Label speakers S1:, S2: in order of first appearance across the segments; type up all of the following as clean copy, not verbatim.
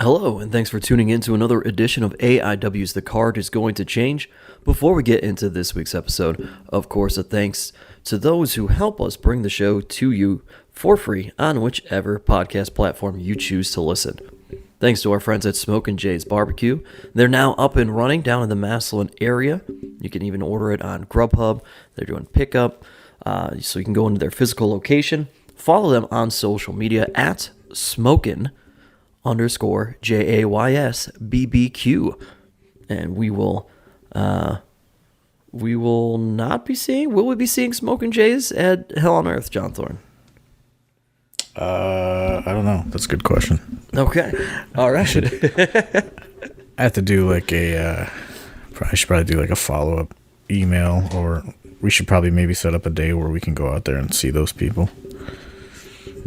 S1: Hello, and thanks for tuning in to another edition of AIW's The Card is Going to Change. Before we get into this week's episode, of course, a thanks to those who help us bring the show to you for free on whichever podcast platform you choose to listen. Thanks to our friends at Smokin' Jay's Barbecue. They're now up and running down in the Massillon area. You can even order it on Grubhub. They're doing pickup, so you can go into their physical location. Follow them on social media at Smokin_JAYSBBQ, and we will not be seeing. Will we be seeing Smokin' Jays at Hell on Earth, John Thorne?
S2: I don't know. That's a good question.
S1: Okay, all right.
S2: I have to do like I should probably do like a follow up email, or we should probably maybe set up a day where we can go out there and see those people.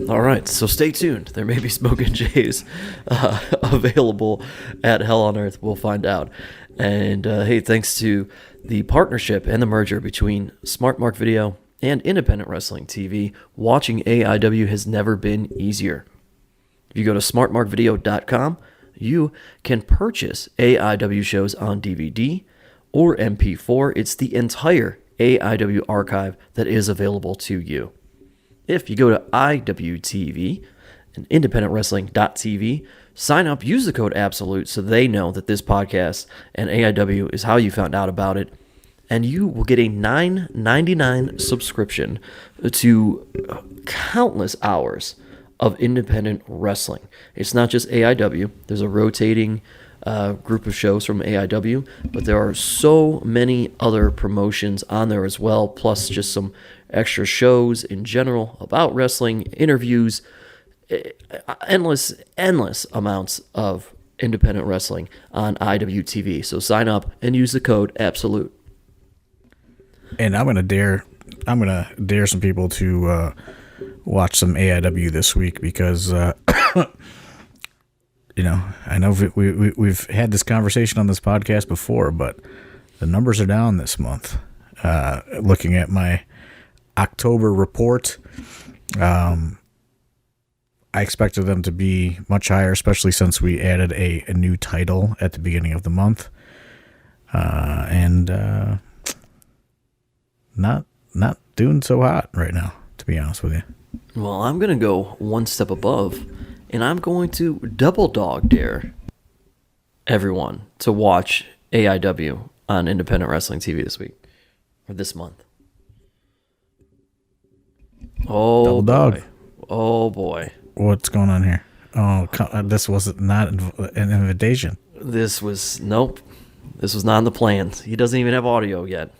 S1: All right, so stay tuned. There may be Smokin' Jays available at Hell on Earth. We'll find out. And hey, thanks to the partnership and the merger between Smart Mark Video and Independent Wrestling TV, watching AIW has never been easier. If you go to smartmarkvideo.com, you can purchase AIW shows on DVD or MP4. It's the entire AIW archive that is available to you. If you go to IWTV and independentwrestling.tv, sign up, use the code ABSOLUTE so they know that this podcast and AIW is how you found out about it, and you will get a $9.99 subscription to countless hours of independent wrestling. It's not just AIW. There's a rotating group of shows from AIW, but there are so many other promotions on there as well, plus just some extra shows in general about wrestling, interviews, endless amounts of independent wrestling on IWTV. So sign up and use the code ABSOLUTE.
S2: And I'm gonna dare some people to watch some AIW this week because I know we've had this conversation on this podcast before, but the numbers are down this month. Looking at my October report, I expected them to be much higher, especially since we added a new title at the beginning of the month, and not doing so hot right now, to be honest with you.
S1: Well, I'm going to go one step above, and I'm going to double dog dare everyone to watch AIW on Independent Wrestling TV this week, or this month. Oh,
S2: double dog.
S1: Boy. Oh, boy.
S2: What's going on here? Oh, this was not an invitation.
S1: Nope. This was not in the plans. He doesn't even have audio yet.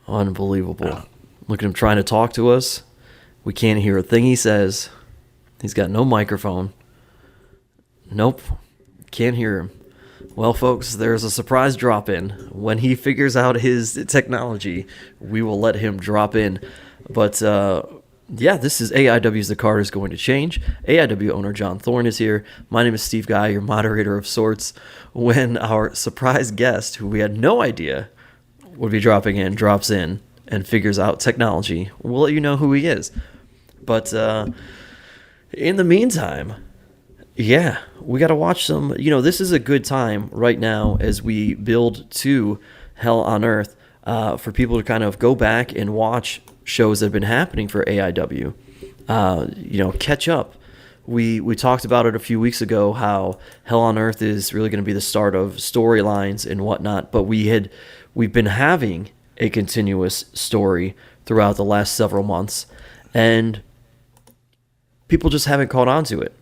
S1: Unbelievable. Oh. Look at him trying to talk to us. We can't hear a thing he says. He's got no microphone. Nope. Can't hear him. Well, folks, there's a surprise drop-in. When he figures out his technology, we will let him drop in. But, yeah, this is AIW's The Card is Going to Change. AIW owner John Thorne is here. My name is Steve Guy, your moderator of sorts. When our surprise guest, who we had no idea would be dropping in, drops in and figures out technology, we'll let you know who he is. But in the meantime, yeah, we got to watch some. This is a good time right now as we build to Hell on Earth for people to kind of go back and watch shows that have been happening for AIW. Catch up. We talked about it a few weeks ago, how Hell on Earth is really going to be the start of storylines and whatnot, but we've been having a continuous story throughout the last several months, and people just haven't caught on to it.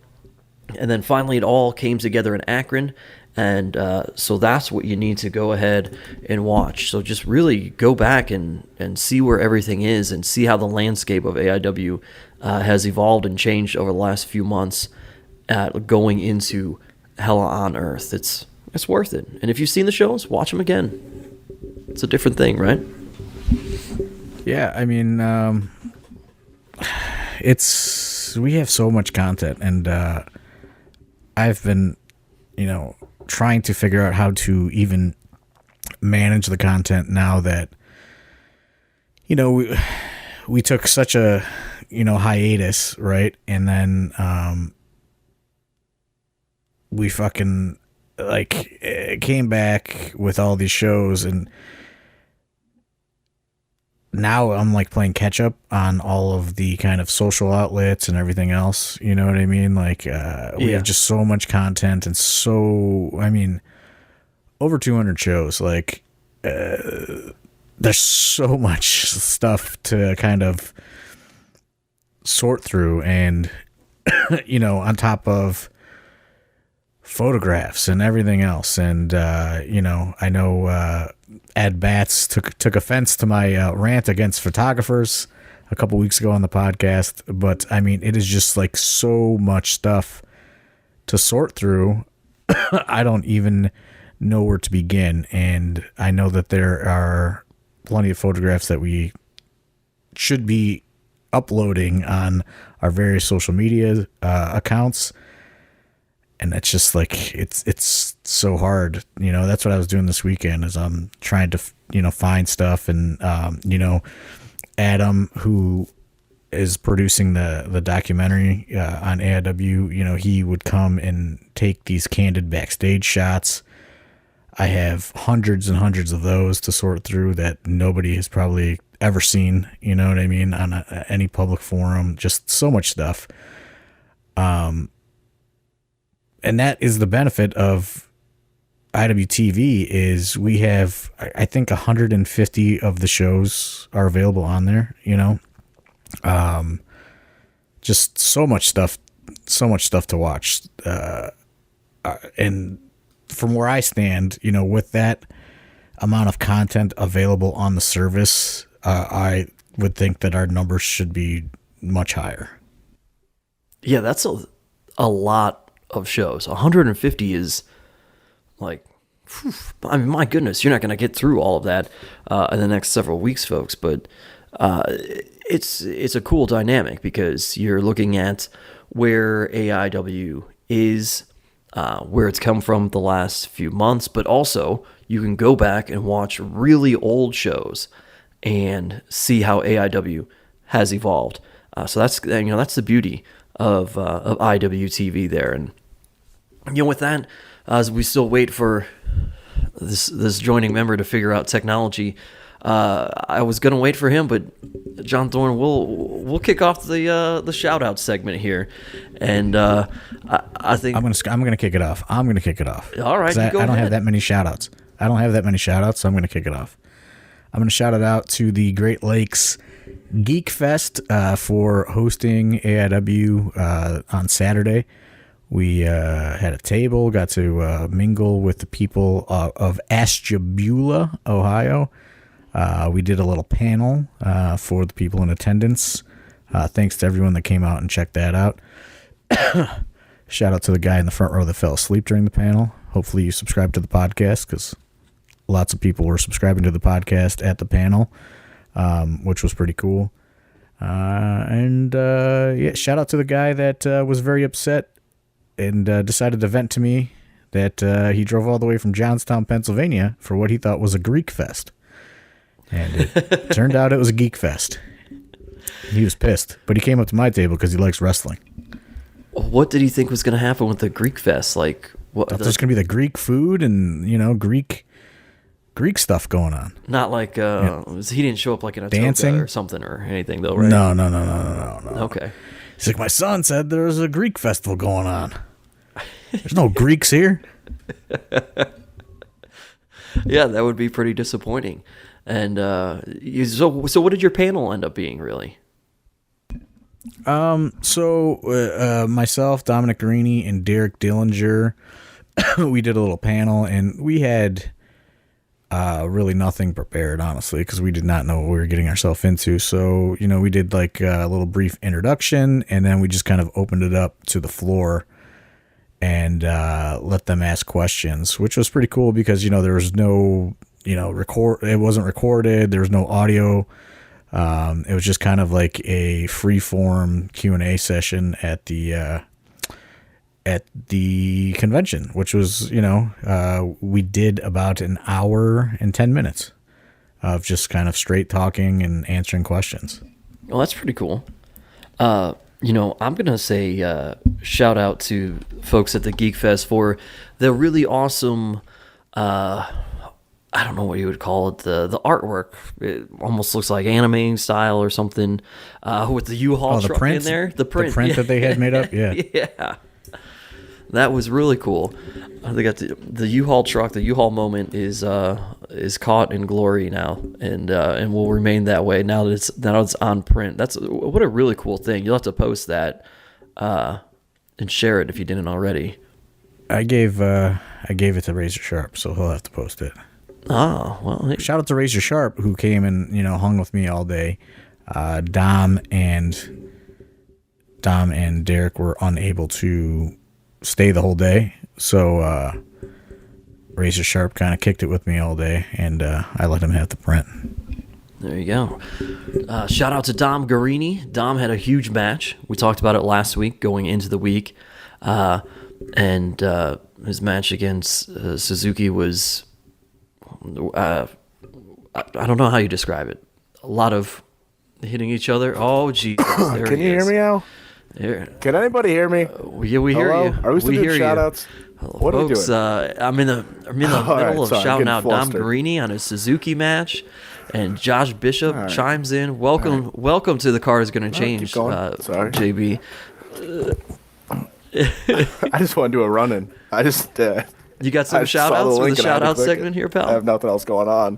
S1: And then finally it all came together in Akron, and so that's what you need to go ahead and watch. So just really go back and see where everything is and see how the landscape of AIW has evolved and changed over the last few months going into Hell on Earth. It's worth it. And if you've seen the shows, watch them again. It's a different thing, right?
S2: Yeah, I mean, we have so much content, and I've been, trying to figure out how to even manage the content now that, we took such a, hiatus, right? And then we fucking like came back with all these shows, and now I'm like playing catch up on all of the kind of social outlets and everything else. You know what I mean? Like, we have just so much content, and over 200 shows. Like, there's so much stuff to kind of sort through, and on top of photographs and everything else. And I know Ed Batts took offense to my rant against photographers a couple weeks ago on the podcast, but I mean, it is just like so much stuff to sort through. I don't even know where to begin, and I know that there are plenty of photographs that we should be uploading on our various social media accounts, and it's just like it's so hard. That's what I was doing this weekend, is I'm trying to find stuff, and Adam, who is producing the documentary on AIW, he would come and take these candid backstage shots. I have hundreds and hundreds of those to sort through that nobody has probably ever seen, you know what I mean, on any public forum. Just so much stuff. And that is the benefit of IWTV, is we have, I think, 150 of the shows are available on there, just so much stuff to watch. And from where I stand, with that amount of content available on the service, I would think that our numbers should be much higher.
S1: Yeah, that's a lot of shows. 150 is like, whew, I mean, my goodness, you're not going to get through all of that in the next several weeks, folks. But it's a cool dynamic, because you're looking at where AIW is, where it's come from the last few months, but also you can go back and watch really old shows and see how AIW has evolved. So that's the beauty of IWTV there. And with that, as we still wait for this joining member to figure out technology, I was gonna wait for him, but John Thorne, we'll kick off the shout out segment here, and I think
S2: I'm gonna kick it off.
S1: All right,
S2: I don't have that many shout outs. So I'm gonna kick it off. I'm gonna shout it out to the Great Lakes Geek Fest for hosting AIW on Saturday. We had a table, got to mingle with the people of Ashtabula, Ohio. We did a little panel for the people in attendance. Thanks to everyone that came out and checked that out. Shout out to the guy in the front row that fell asleep during the panel. Hopefully you subscribe to the podcast, because lots of people were subscribing to the podcast at the panel, which was pretty cool. And shout out to the guy that was very upset and decided to vent to me that he drove all the way from Johnstown, Pennsylvania for what he thought was a Greek fest. And it turned out it was a geek fest. He was pissed, but he came up to my table because he likes wrestling.
S1: What did he think was going to happen with the Greek fest? Like, what?
S2: There's going to be the Greek food and Greek stuff going on.
S1: Not like he didn't show up like in a
S2: dancing
S1: toga or something or anything, though, right?
S2: No.
S1: Okay.
S2: He's like, my son said there's a Greek festival going on. There's no Greeks here.
S1: Yeah, that would be pretty disappointing. And so what did your panel end up being, really?
S2: So myself, Dominic Guarini, and Derek Dillinger, we did a little panel, and we had really nothing prepared, honestly, because we did not know what we were getting ourselves into. So, we did like a little brief introduction, and then we just kind of opened it up to the floor and let them ask questions, which was pretty cool because, there was no, it wasn't recorded. There was no audio. It was just kind of like a free form Q&A session at the convention, which was, we did about an hour and 10 minutes of just kind of straight talking and answering questions.
S1: Well, that's pretty cool. I'm going to say shout out to folks at the Geek Fest for the really awesome, I don't know what you would call it, the artwork. It almost looks like anime style or something with the U-Haul truck in there. The print
S2: that they had made up, yeah.
S1: Yeah. That was really cool. They got the U-Haul truck. The U-Haul moment is caught in glory now, and will remain that way now that it's on print. That's what a really cool thing. You'll have to post that and share it if you didn't already.
S2: I gave it to Razor Sharp, so he'll have to post it.
S1: Oh, well. Hey.
S2: Shout out to Razor Sharp, who came and, hung with me all day. Dom and Derek were unable to stay the whole day, so Razor Sharp kind of kicked it with me all day, and I let him have the print.
S1: There you go. Shout out to Dom Guarini. Dom had a huge match. We talked about it last week, going into the week, and his match against Suzuki was... I don't know how you describe it. A lot of hitting each other. Oh, geez.
S3: Can you hear me now?
S1: Here.
S3: Can anybody hear me?
S1: Yeah, we hear
S3: Hello?
S1: you.
S3: Are we still doing shout-outs? What
S1: folks,
S3: are we doing?
S1: I'm in the middle of
S3: sorry,
S1: shouting out Dom
S3: flustered.
S1: Guarini on his Suzuki match, and Josh Bishop chimes in. Welcome to The Car Is Going to Change,
S3: keep going. Sorry.
S1: JB.
S3: I just want to do a run-in.
S1: You got some
S3: I saw the
S1: shout-outs for the
S3: link and I had to
S1: shout-out
S3: click
S1: segment
S3: it.
S1: here, pal?
S3: I have nothing else going on.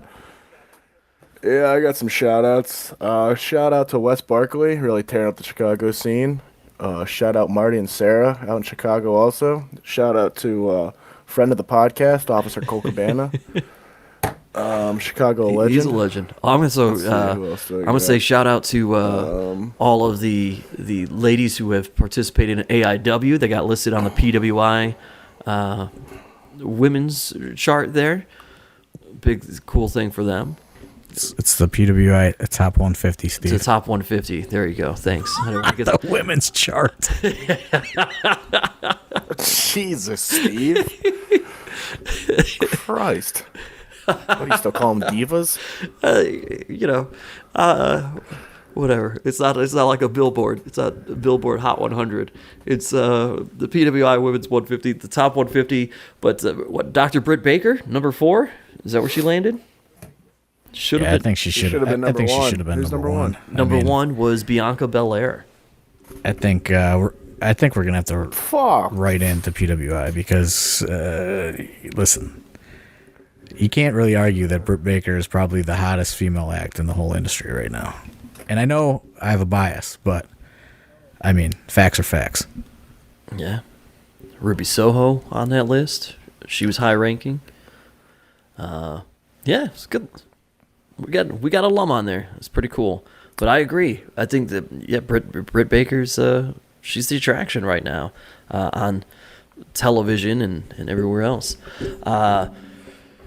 S3: Yeah, I got some shout-outs. Shout out to Wes Barkley, really tearing up the Chicago scene. Shout out Marty and Sarah out in Chicago also. Shout out to friend of the podcast, Officer Cole Cabana. Chicago legend.
S1: He's a legend. I'm gonna say shout out to all of the ladies who have participated in AIW. They got listed on the PWI women's chart there. Big cool thing for them.
S2: It's the PWI top 150, Steve.
S1: It's the top 150. There you go. Thanks. I didn't want to get
S2: the women's chart.
S3: Jesus, Steve. Christ. What do you still call them, divas?
S1: Whatever. It's not like a billboard. It's not a Billboard Hot 100. It's the PWI Women's 150, the top 150. But what? Dr. Britt Baker, number 4. Is that where she landed?
S2: I think she should have been number one. She should have been number one.
S1: Number 1 was Bianca Belair.
S2: I think we're gonna have to write into PWI because listen, you can't really argue that Britt Baker is probably the hottest female act in the whole industry right now. And I know I have a bias, but I mean, facts are facts.
S1: Yeah. Ruby Soho on that list. She was high ranking. Yeah, it's good. We got a alum on there. It's pretty cool. But I agree. I think that Britt Baker's she's the attraction right now on television and everywhere else.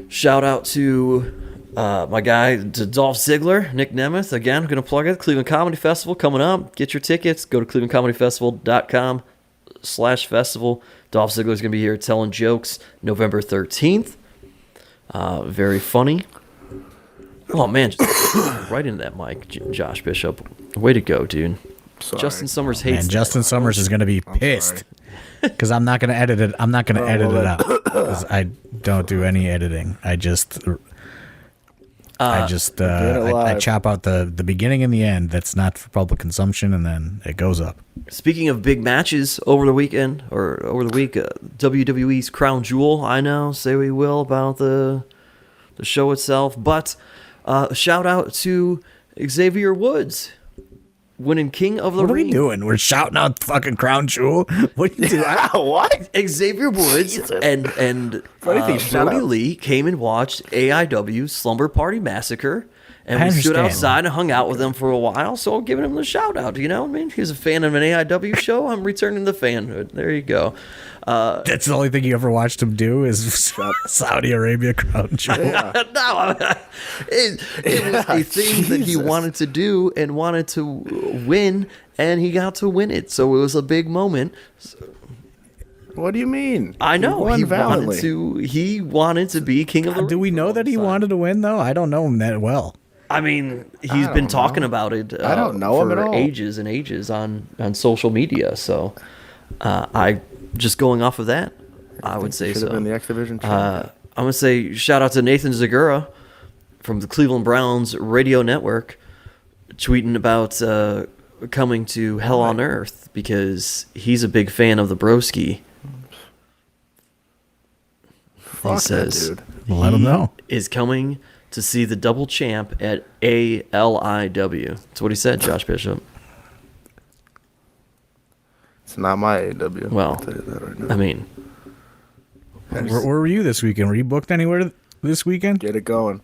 S1: Shout out to my guy, to Dolph Ziggler, Nick Nemeth. Again, I'm going to plug it. Cleveland Comedy Festival coming up. Get your tickets. Go to clevelandcomedyfestival.com/festival. Dolph Ziggler's going to be here telling jokes November 13th. Very funny. Oh, man. Just right into that mic, Josh Bishop. Way to go, dude.
S3: Sorry.
S1: Justin Summers hates that.
S2: Justin Summers is going to be pissed because I'm not going to edit it. I'm not going to edit it out because I don't do any editing. I chop out the beginning and the end. That's not for public consumption, and then it goes up.
S1: Speaking of big matches over the weekend or over the week, WWE's Crown Jewel. I know, say we will about the show itself, but shout out to Xavier Woods winning King of the Ring.
S2: What are we doing? We're shouting out fucking Crown Jewel. What are you doing?
S3: What?
S1: Xavier Woods and Brody Lee came and watched AIW Slumber Party Massacre, and we stood outside and hung out with them for a while. So I'm giving him the shout out. You know what I mean? He's a fan of an AIW show. I'm returning the fanhood. There you go.
S2: That's the only thing you ever watched him do is Saudi Arabia Crown Jewel.
S1: No, it was a thing that he wanted to do and wanted to win, and he got to win it. So it was a big moment.
S3: What do you mean?
S1: I know he wanted to be king of the ring.
S2: Do we know that he wanted to win though? I don't know him that well.
S1: I mean, he's been talking about it.
S3: I don't know him at all.
S1: Ages and ages on social media. So, I just going off of that, I would say
S3: should
S1: so.
S3: have been the X Division champion.
S1: I'm gonna say shout out to Nathan Zagura from the Cleveland Browns radio network, tweeting about coming to Hell on Earth because he's a big fan of the Broski. He says,
S3: dude.
S2: Let him know.
S1: Is coming to see the double champ at ALIW. That's what he said, Josh Bishop.
S3: It's not my AW.
S1: Well,
S3: I'll tell you that right now.
S1: I mean,
S2: Where were you this weekend? Were you booked anywhere this weekend?
S3: Get it going.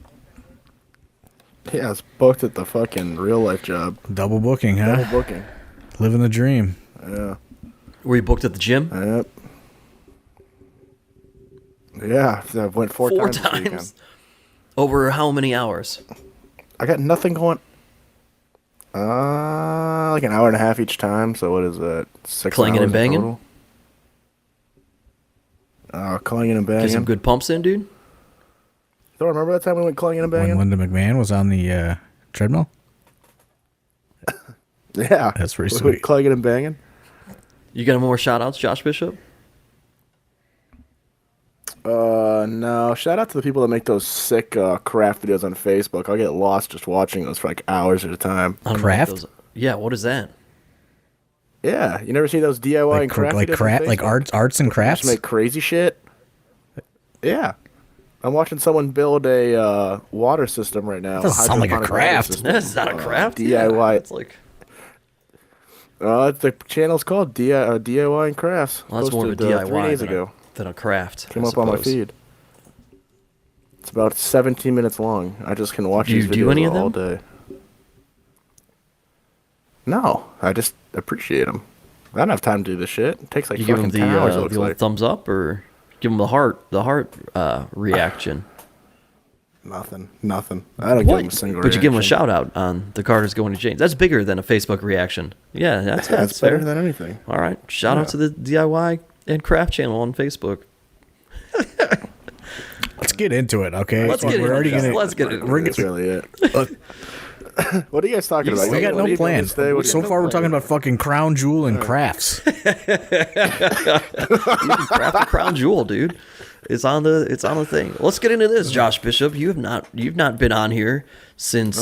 S3: Yeah, I was booked at the fucking real life job.
S2: Double booking, huh?
S3: Double booking.
S2: Living the dream.
S3: Yeah.
S1: were you booked at the gym?
S3: Yep. Yeah, I went four times. This weekend.
S1: Over how many hours?
S3: I got nothing going. Like an hour and a half each time. So what is that? 6
S1: Clanging
S3: hours
S1: and banging?
S3: in total? Clanging and banging.
S1: Get some good pumps in, dude.
S3: Don't remember that time we went clanging and banging?
S2: When Linda McMahon was on the treadmill?
S3: Yeah,
S2: That's pretty
S3: we
S2: sweet.
S3: went clanging and banging.
S1: You got more shout outs, Josh Bishop?
S3: No. Shout out to the people that make those sick craft videos on Facebook. I'll get lost just watching those for like hours at a time.
S1: I don't know what
S2: Craft?
S1: those- Yeah, what is that?
S3: Yeah, you never see those DIY and craft videos on
S2: like
S3: Facebook?
S2: arts and crafts.
S3: Just make crazy shit. Yeah. I'm watching someone build a water system right now.
S2: Doesn't sound like a
S3: hydroponic water
S2: craft.
S3: system.
S1: That's not a craft.
S3: DIY.
S1: Yeah, it's like
S3: The channel's called DIY and Crafts.
S1: well, that's more of a
S3: Posted,
S1: DIY
S3: 3 days
S1: than,
S3: ago.
S1: than a craft.
S3: Came
S1: I
S3: up on my
S1: suppose.
S3: feed. It's about 17 minutes long. I just can watch
S1: Do you
S3: these videos
S1: do any of
S3: all
S1: them?
S3: day. No, I just appreciate them. I don't have time to do this shit. It takes like
S1: You give
S3: fucking
S1: them
S3: 10 hours. It
S1: the
S3: looks
S1: old
S3: like.
S1: thumbs up, or give them the heart reaction.
S3: Nothing. I don't give them a single
S1: But you give them a
S3: reaction.
S1: shout out on the Carter's going to James. That's bigger than a Facebook reaction. Yeah, that's
S3: That's
S1: fair.
S3: better than anything.
S1: All right, shout out to the DIY and craft channel on Facebook.
S2: Let's get into it, okay?
S1: Let's get into this. Let's get into
S2: we're
S1: this.
S3: That's really it. What are you guys talking about?
S2: We got
S3: What are
S2: no
S3: you doing
S2: plans.
S3: today? What are you
S2: So
S3: doing?
S2: far, we're talking about fucking crown jewel and crafts.
S1: You can craft a crown jewel, dude. It's on the thing. Let's get into this, Josh Bishop. You've not been on here since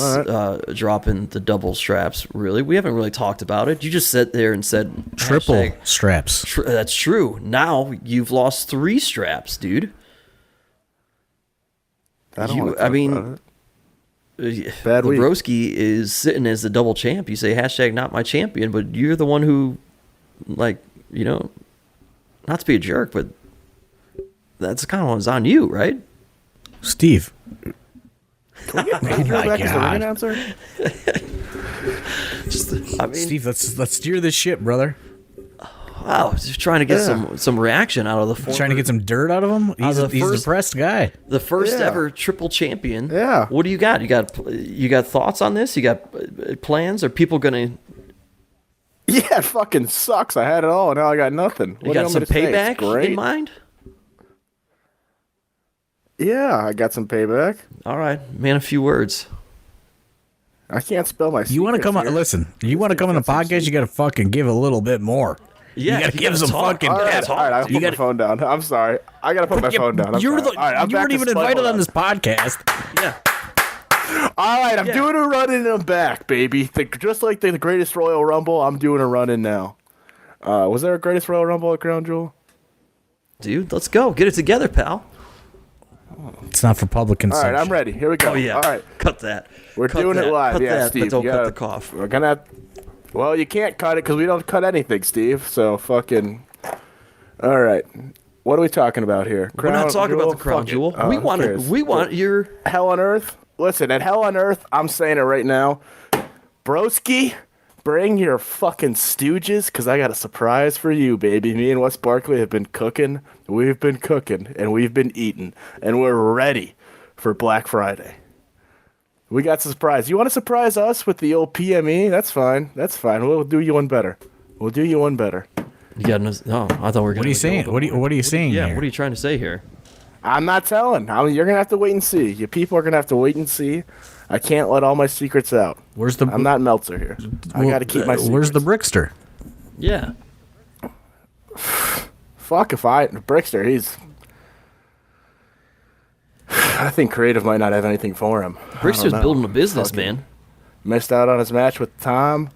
S1: dropping the double straps. Really, we haven't really talked about it. You just sat there and said
S2: Triple
S1: hashtag-
S2: straps.
S1: That's true. Now you've lost 3 straps, dude.
S3: I don't
S1: You-
S3: want to
S1: I
S3: talk
S1: mean,
S3: about it.
S1: The
S3: Bad week.
S1: Broski is sitting as the double champ. You say hashtag not my champion, but you're the one who, like, not to be a jerk, but that's kind of what's on you, right?
S2: Steve.
S3: Can we get
S2: Oh
S3: Pedro
S2: my
S3: back as the
S2: God.
S3: ring announcer?
S1: I mean,
S2: Steve, let's steer this ship, brother.
S1: wow, just trying to get some reaction out of the
S2: Trying to get some dirt out of him. He's
S1: the
S2: a
S1: first-
S2: depressed guy.
S1: the first
S3: Yeah.
S1: ever triple champion.
S3: Yeah.
S1: What do you got? You got thoughts on this? You got plans? Are people gonna?
S3: Yeah, it fucking sucks. I had it all, and now I got nothing.
S1: You got some payback
S3: Great.
S1: in mind?
S3: Yeah, I got some payback.
S1: All right, man. A few words.
S3: I can't spell my.
S2: You want to come on? Listen, you want to come on the podcast? You got to fucking give a little bit more.
S1: Yeah,
S2: you got to give some
S1: talk.
S2: fucking
S3: All right,
S2: depth.
S3: all right. I'll put
S2: You
S3: my
S2: gotta-
S3: phone down. I'm sorry. I gotta put my phone down. I'm
S2: You're
S3: sorry.
S2: the.
S3: All right, I'm
S2: you
S3: back
S2: weren't
S3: to
S2: even
S3: split.
S2: invited
S3: Hold
S2: on this podcast.
S1: Yeah.
S3: All right, I'm
S1: Yeah.
S3: doing a run in and back, baby. Just like the Greatest Royal Rumble, I'm doing a run in now. Was there a Greatest Royal Rumble at Crown Jewel?
S1: Dude, let's go. Get it together, pal.
S2: It's not for public
S3: All
S2: consumption.
S3: right, I'm ready. Here we go.
S1: Oh yeah.
S3: All right,
S1: Cut that.
S3: we're
S1: Cut
S3: doing
S1: that.
S3: it live.
S1: Cut
S3: Yeah,
S1: that,
S3: Steve.
S1: but don't
S3: you
S1: cut
S3: gotta-
S1: the cough.
S3: We're gonna. Well, you can't cut it because we don't cut anything, Steve. So fucking. All right. What are we talking about here?
S1: We're not talking about the crown
S3: Fuck it.
S1: jewel.
S3: Oh,
S1: we
S3: who
S1: want it.
S3: cares?
S1: We want your.
S3: Hell on Earth. Listen, at Hell on Earth, I'm saying it right now. Broski, bring your fucking stooges, because I got a surprise for you, baby. Me and Wes Barkley have been cooking. We've been cooking, and we've been eating, and we're ready for Black Friday. We got some surprise. You want to surprise us with the old PME? That's fine. That's fine. We'll do you one better. We'll do you one better.
S1: You got no. I thought we were.
S2: What are you saying? What are you saying
S1: Yeah.
S2: here?
S1: What are you trying to say here?
S3: I'm not telling. You're going to have to wait and see. You people are going to have to wait and see. I can't let all my secrets out.
S2: Where's the?
S3: I'm not Meltzer here. I got to keep my secrets.
S2: Where's the Brickster?
S1: Yeah.
S3: Fuck if Brickster, he's... I think creative might not have anything for him.
S1: Brickster's building a business, man.
S3: Missed out on his match with Tom.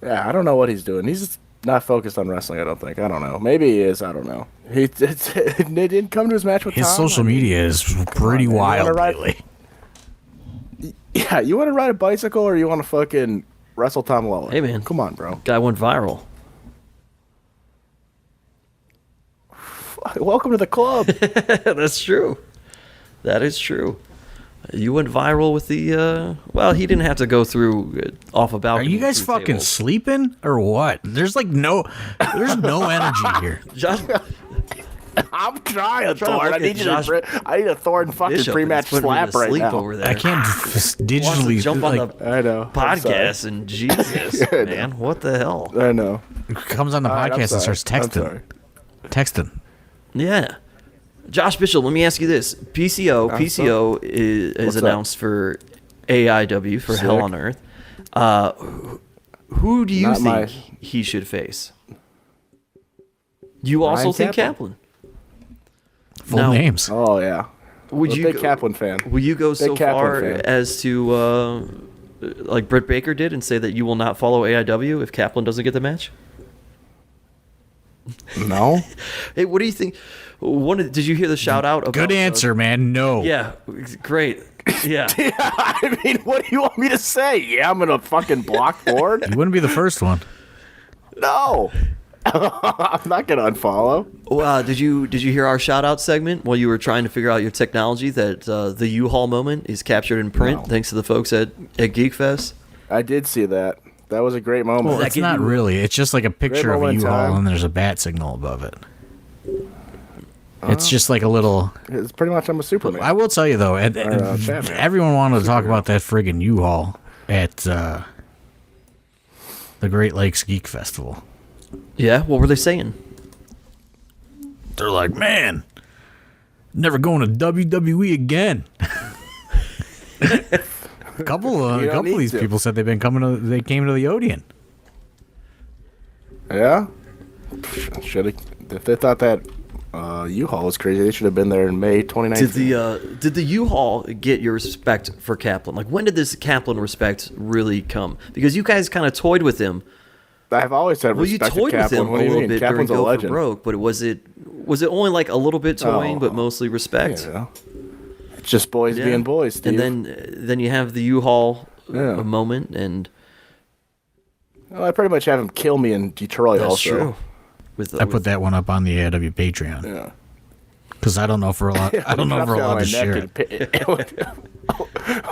S3: Yeah, I don't know what he's doing. He's just not focused on wrestling, I don't think. I don't know. Maybe he is. I don't know. He didn't come to his match with
S2: his
S3: Tom.
S2: Social media is pretty wild lately.
S3: Yeah, you want to ride a bicycle or you want to fucking wrestle Tom Lawler?
S1: Hey, man.
S3: Come on, bro.
S1: Guy went viral.
S3: Welcome to the club.
S1: That's true. That is true. You went viral with the, well, he didn't have to go through off a balcony.
S2: Are you guys fucking
S1: tables.
S2: sleeping or what? There's no energy here.
S1: Josh,
S3: I'm trying,
S1: to
S3: Thorne.
S1: look
S3: I
S1: at
S3: need
S1: Josh
S3: I need a Thorne fucking
S1: Bishop,
S3: pre-match
S1: and it's putting me
S3: slap
S1: to
S3: right
S1: sleep
S3: now.
S1: over there.
S2: I can't
S1: Wants to
S2: digitally
S1: jump on
S2: like,
S1: the
S3: I know. I'm sorry.
S1: podcast and Jesus, man, what the hell?
S3: I know.
S2: comes on the
S3: All right, I'm
S2: podcast and
S3: sorry.
S2: starts
S3: I'm sorry.
S2: texting.
S1: Yeah. Josh Bishop, let me ask you this. PCO is
S3: What's
S1: announced for AIW, for Hell
S3: Sick.
S1: on Earth. Who do you
S3: Not
S1: think
S3: my-
S1: he should face? You also
S3: Ryan
S1: think
S3: Kaplan.
S1: Kaplan?
S2: Full
S1: Now,
S2: names.
S3: Oh, yeah.
S1: Would
S3: I'm a
S1: you
S3: big
S1: go-
S3: Kaplan fan.
S1: Will you go so
S3: Kaplan
S1: far
S3: fan.
S1: as to, like Britt Baker did, and say that you will not follow AIW if Kaplan doesn't get the match?
S3: No?
S1: Hey, what do you think? Did you hear the shout out?
S2: Good answer, man. No.
S1: Yeah, great. Yeah.
S3: I mean, what do you want me to say? Yeah, I'm going to fucking block Ford?
S2: You wouldn't be the first one.
S3: No. I'm not going to unfollow.
S1: Did you hear our shout out segment while you were trying to figure out your technology that the U-Haul moment is captured in print
S3: No.
S1: thanks to the folks at Geek Fest?
S3: I did see that. That was a great moment.
S2: Well,
S1: that
S2: it's
S1: give
S2: not
S1: you-
S2: really. It's just like a picture of a
S3: moment in
S2: U-Haul
S3: time.
S2: and there's a bat signal above it. It's just like a little.
S3: It's pretty much I'm a Superman.
S2: I will tell you though,
S3: Batman.
S2: everyone wanted to talk about that friggin' U-Haul at the Great Lakes Geek Festival.
S1: Yeah, what were they saying?
S2: They're like, man, never going to WWE again. a couple of
S3: need
S2: these
S3: to.
S2: people said they came to the Odeon.
S3: Yeah? Should have. If they thought that U-Haul was crazy, they should have been there in May 2019.
S1: Did the U-Haul get your respect for Kaplan? Like, when did this Kaplan respect really come? Because you guys kind of toyed with him.
S3: I've always had
S1: Well, you
S3: respect
S1: toyed
S3: for
S1: with
S3: Kaplan.
S1: him a
S3: What do you
S1: little
S3: mean?
S1: bit
S3: Kaplan's
S1: during
S3: a
S1: Go
S3: legend.
S1: for Broke, but was it only like a little bit toying,
S3: Oh.
S1: but mostly respect?
S3: Yeah. It's just boys
S1: Yeah.
S3: being boys, Steve.
S1: And then you have the U-Haul
S3: Yeah.
S1: moment, and
S3: Well, I pretty much have him kill me in Detroit
S1: that's
S3: also.
S1: true.
S2: I put that one up on the AW Patreon
S3: Yeah.
S2: because I don't know if we're allowed. I don't know if we're allowed to share it.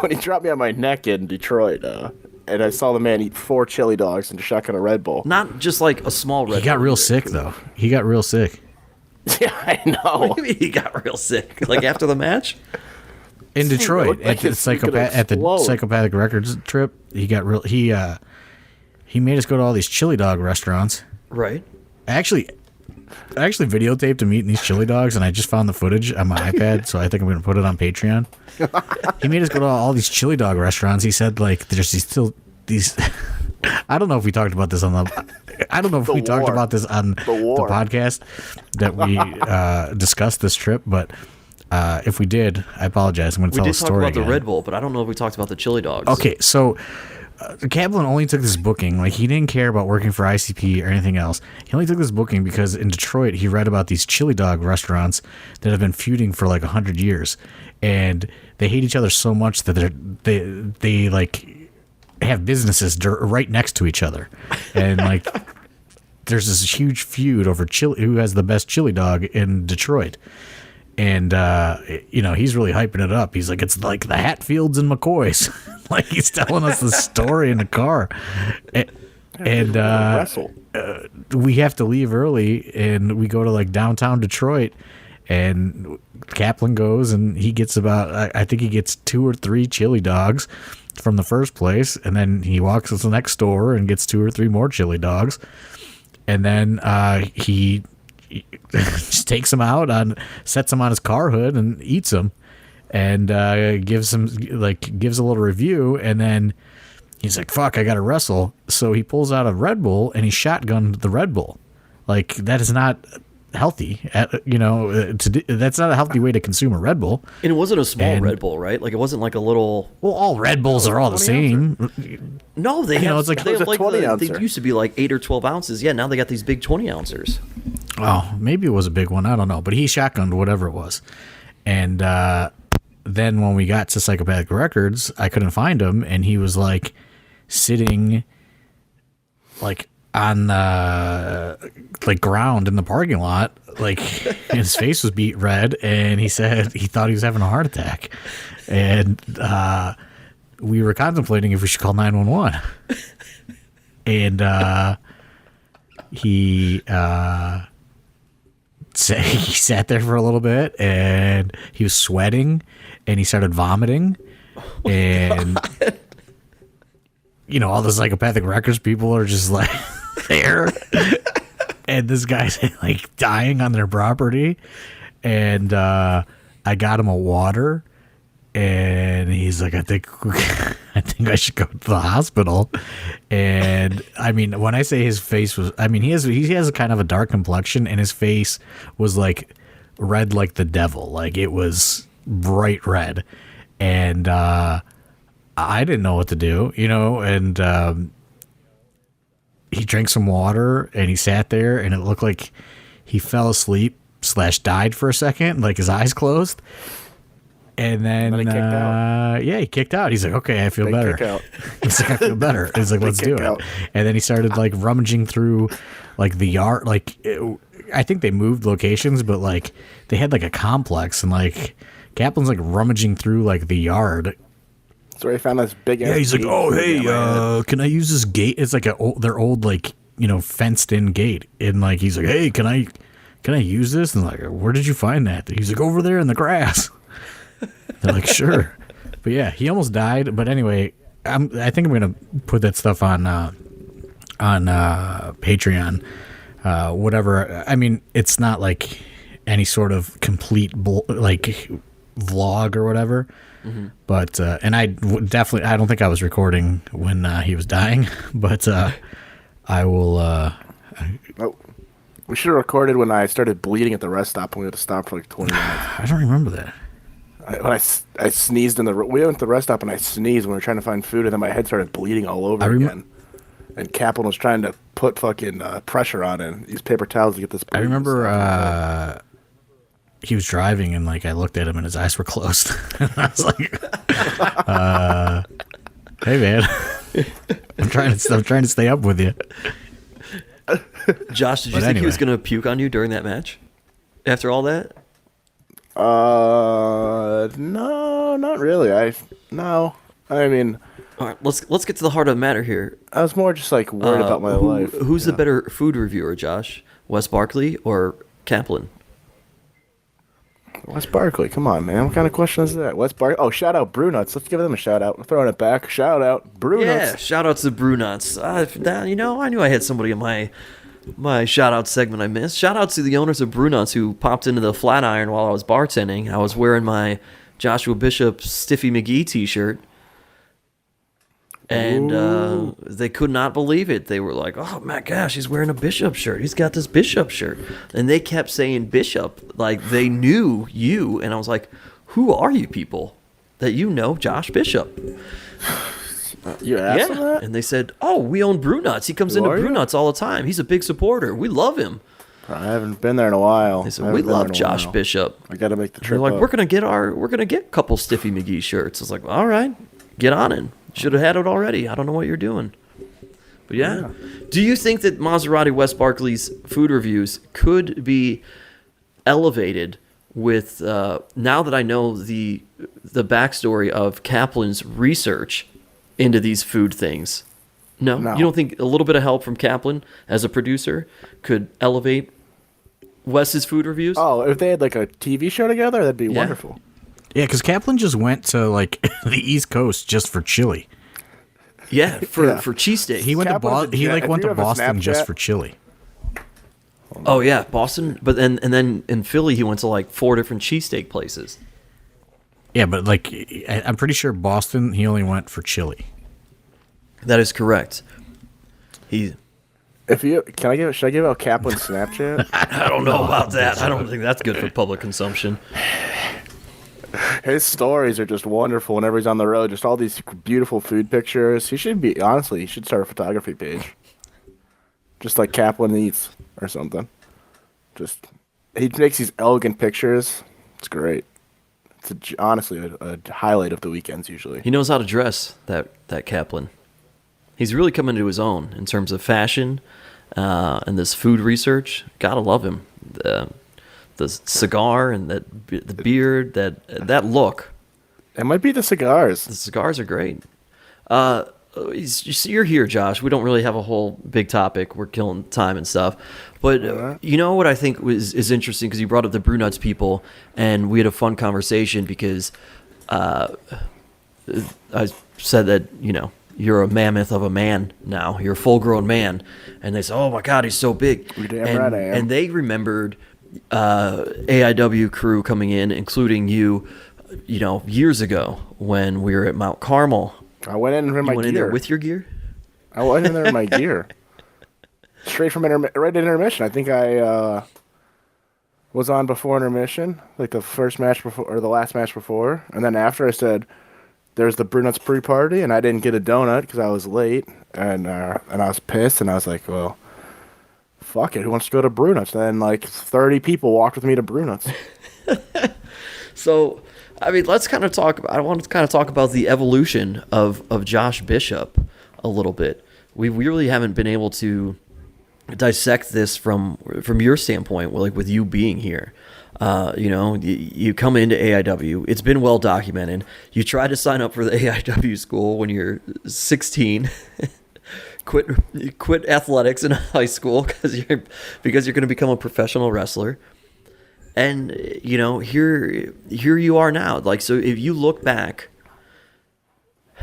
S3: When he dropped me on my neck in Detroit, and I saw the man eat 4 chili dogs and a shotgun of Red Bull.
S1: Not just like a small red.
S2: He got
S1: Bull.
S2: real sick though. He got real sick.
S3: Yeah, I know.
S1: What do you mean he got real sick? Like after the match?
S2: In Detroit
S3: looked like
S2: at the
S3: his food could
S2: at the
S3: explode.
S2: Psychopathic Records trip, he got real. He made us go to all these chili dog restaurants.
S1: Right.
S2: I actually videotaped him eating these chili dogs, and I just found the footage on my iPad, so I think I'm going to put it on Patreon. He made us go to all these chili dog restaurants. He said, like, there's these. I don't know if we talked about this on the. I don't know if we talked
S3: war.
S2: about this on the
S3: war.
S2: podcast that we discussed this trip, but if we did, I apologize. I'm going to
S1: We
S2: tell
S1: did
S2: a
S1: talk
S2: story
S1: about the
S2: again.
S1: Red Bull, but I don't know if we talked about the chili dogs.
S2: Okay, so Kaplan only took this booking. Like, he didn't care about working for ICP or anything else. He only took this booking because in Detroit, he read about these chili dog restaurants that have been feuding for like 100 years. And they hate each other so much that they like have businesses right next to each other. And like, there's this huge feud over who has the best chili dog in Detroit. And, he's really hyping it up. He's like, it's like the Hatfields and McCoys. Like, he's telling us the story in the car. And
S3: Wrestle.
S2: we have to leave early, and we go to, like, downtown Detroit. And Kaplan goes, and he gets I think he gets 2 or 3 chili dogs from the first place. And then he walks to the next store and gets 2 or 3 more chili dogs. And then he just takes them out sets them on his car hood and eats them. and gives a little review, and then he's like, "Fuck, I got to wrestle." So he pulls out a Red Bull and he shotgunned the Red Bull. Like, that is not healthy. That's not a healthy way to consume a Red Bull.
S1: And it wasn't a small Red Bull, right? Like, it wasn't like a little.
S2: Well, all Red Bulls are all the same.
S1: No, they have.
S2: It's like,
S1: they have like
S3: 20
S1: they
S3: ouncer.
S1: used to be like 8 or 12 ounces. Yeah, now they got these big 20 ouncers.
S2: Oh, maybe it was a big one. I don't know. But he shotgunned whatever it was. And then when we got to Psychopathic Records, I couldn't find him. And he was like sitting like on the like ground in the parking lot. Like, his face was beat red. And he said he thought he was having a heart attack. And we were contemplating if we should call 911. And he sat there for a little bit, and he was sweating, and he started vomiting, and all the Psychopathic Records people are just like there, and this guy's like dying on their property, and I got him a water, and he's like, I think I should go to the hospital. And I mean, when I say his face was, I mean, he has a kind of a dark complexion, and his face was like red like the devil. Like, it was bright red. And I didn't know what to do, and he drank some water, and he sat there, and it looked like he fell asleep / died for a second, like his eyes closed. And then
S3: he kicked out.
S2: He kicked out. He's like, okay, I feel
S3: Big
S2: better.
S3: kick out.
S2: He's like, I feel better. He's like, let's do
S3: kick
S2: it.
S3: out.
S2: And then he started like rummaging through like the yard. Like, I think they moved locations, but like they had like a complex, and like Kaplan's like rummaging through like the yard.
S3: So he found this big.
S2: Yeah, he's like, oh hey, can I use this gate? It's like their old like fenced in gate, and like he's like, hey, can I use this? And like, where did you find that? He's like, over there in the grass. They're like, sure. But yeah, he almost died. But anyway, I think I'm gonna put that stuff on Patreon, whatever. I mean, it's not like any sort of complete like vlog or whatever. Mm-hmm. But and I don't think I was recording when he was dying. But I will.
S3: We should have recorded when I started bleeding at the rest stop, and we had to stop for like 20 minutes.
S2: I don't remember that.
S3: I sneezed we went to the rest stop, and I sneezed when we were trying to find food, and then my head started bleeding all over again. And Kaplan was trying to put fucking pressure on it, these paper towels to get this.
S2: I remember he was driving, and like I looked at him, and his eyes were closed. And I was like, "Hey man, I'm trying to stay up with you."
S1: Josh, did you think he was going to puke on you during that match? After all that?
S3: No, not really. I mean,
S1: all right, let's get to the heart of the matter here.
S3: I was more just like worried about my life.
S1: Who's the better food reviewer, Josh? Wes Barkley or Kaplan?
S3: Wes Barkley, come on, man. What kind of question is that? Wes Barkley. Oh, shout out Brew Nuts. Let's give them a shout out. We're throwing it back. Shout out Brew Nuts.
S1: Yeah, shout out to Brew Nuts. I knew I had somebody in my shout out segment I missed. Shout out to the owners of Brew Nuts who popped into the Flatiron while I was bartending. I was wearing my Joshua Bishop Stiffy McGee t-shirt. And they could not believe it. They were like, oh my gosh, he's wearing a Bishop shirt. He's got this Bishop shirt. And they kept saying Bishop. Like, they knew you. And I was like, who are you people that you know Josh Bishop?
S3: You asked them that?
S1: And they said, oh, we own Brew Nuts. He comes into Brew Nuts all the time. He's a big supporter. We love him.
S3: I haven't been there in a while.
S1: They said, we love Josh Bishop.
S3: I got to make the trip.
S1: They're like,
S3: up.
S1: we're gonna get a couple Stiffy McGee shirts. I was like, all right, get on it. Should have had it already. I don't know what you're doing. But yeah. Do you think that Maserati Wes Barkley's food reviews could be elevated with now that I know the backstory of Kaplan's research into these food things? No? You don't think a little bit of help from Kaplan as a producer could elevate Wes's food reviews?
S3: Oh, if they had like a TV show together, that'd be wonderful.
S2: Yeah, because Kaplan just went to like the East Coast just for chili.
S1: Yeah, for cheesesteak.
S2: He went to Boston just for chili.
S1: Oh yeah, Boston. But and then in Philly he went to like 4 different cheesesteak places.
S2: Yeah, but like I'm pretty sure Boston, he only went for chili.
S1: That is correct.
S3: Should I give out Kaplan's Snapchat?
S1: I don't know about that. I don't think that's good for public consumption.
S3: His stories are just wonderful whenever he's on the road. Just all these beautiful food pictures. He should start a photography page. Just like Kaplan Eats or something. He makes these elegant pictures. It's great. It's honestly a highlight of the weekends usually.
S1: He knows how to dress, that Kaplan. He's really come into his own in terms of fashion and this food research. Gotta love him. The cigar and the beard, that look.
S3: It might be the cigars.
S1: The cigars are great. You're here, Josh. We don't really have a whole big topic. We're killing time and stuff. But you know what I think is interesting, because you brought up the Brew Nuts people, and we had a fun conversation because I said that, you're a mammoth of a man now. You're a full-grown man. And they said, oh, my God, he's so big.
S3: You're damn right I am.
S1: And they remembered AIW crew coming in, including you, years ago when we were at Mount Carmel.
S3: I went in my gear.
S1: You went in there with your gear?
S3: I went in there in my gear. Straight from right at intermission. I think I was on before intermission, like the first match before, or the last match before. And then after I said, there's the Brew Nuts pre-party, and I didn't get a donut because I was late. And I was pissed, and I was like, well, fuck it, who wants to go to Brew Nuts? Then like 30 people walked with me to Brew Nuts.
S1: So, I mean, I want to kind of talk about the evolution of Josh Bishop a little bit. We really haven't been able to dissect this from your standpoint, like with you being here. You come into AIW. It's been well documented. You tried to sign up for the AIW school when you're 16. Quit athletics in high school because you're going to become a professional wrestler. And here you are now. Like, so if you look back,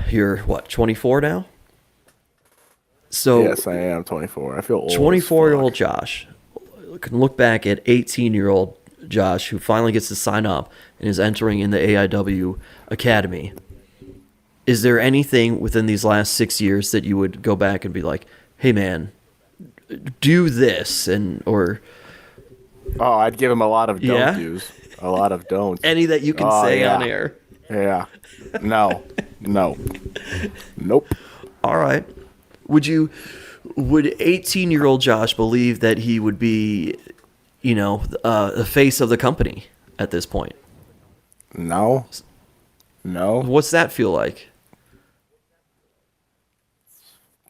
S1: you're what, 24 now? So
S3: yes, I am 24. I feel old.
S1: 24-year-old Josh can look back at 18-year-old Josh, who finally gets to sign up and is entering in the AIW Academy. Is there anything within these last 6 years that you would go back and be like, hey man, do this, or
S3: oh, I'd give him a lot of don't do's. A lot of don'ts.
S1: Any that you can say on air.
S3: Yeah. No. Nope.
S1: All right. Would 18-year-old Josh believe that he would be, the face of the company at this point?
S3: No.
S1: What's that feel like?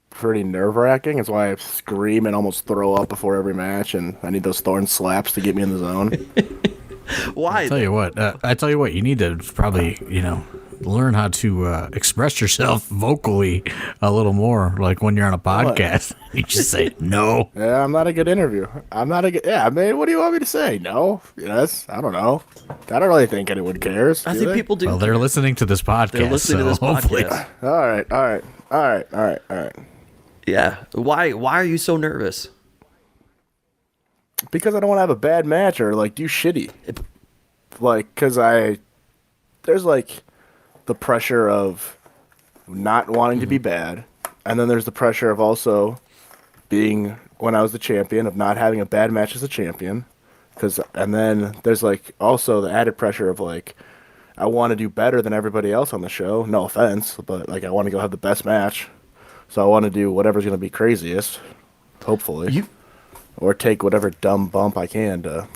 S3: Pretty nerve-wracking. That's why I scream and almost throw up before every match, and I need those thorn slaps to get me in the zone.
S1: Why?
S2: I tell you what, you need to probably, learn how to express yourself vocally a little more. Like when you're on a podcast, you just say no.
S3: Yeah, I'm not a good interview. Yeah, I mean, what do you want me to say? No? Yes? I don't know. I don't really think anyone cares.
S1: I think people do.
S2: Well, they're listening to this podcast.
S1: They're listening to this podcast.
S3: All right.
S1: Yeah. Why are you so nervous?
S3: Because I don't want to have a bad match or like do shitty. Like, because there's like the pressure of not wanting to be bad, and then there's the pressure of also being, when I was the champion, of not having a bad match as a champion. And then there's like also the added pressure of like, I want to do better than everybody else on the show. No offense, but like I want to go have the best match. So I want to do whatever's going to be craziest, hopefully. Or take whatever dumb bump I can to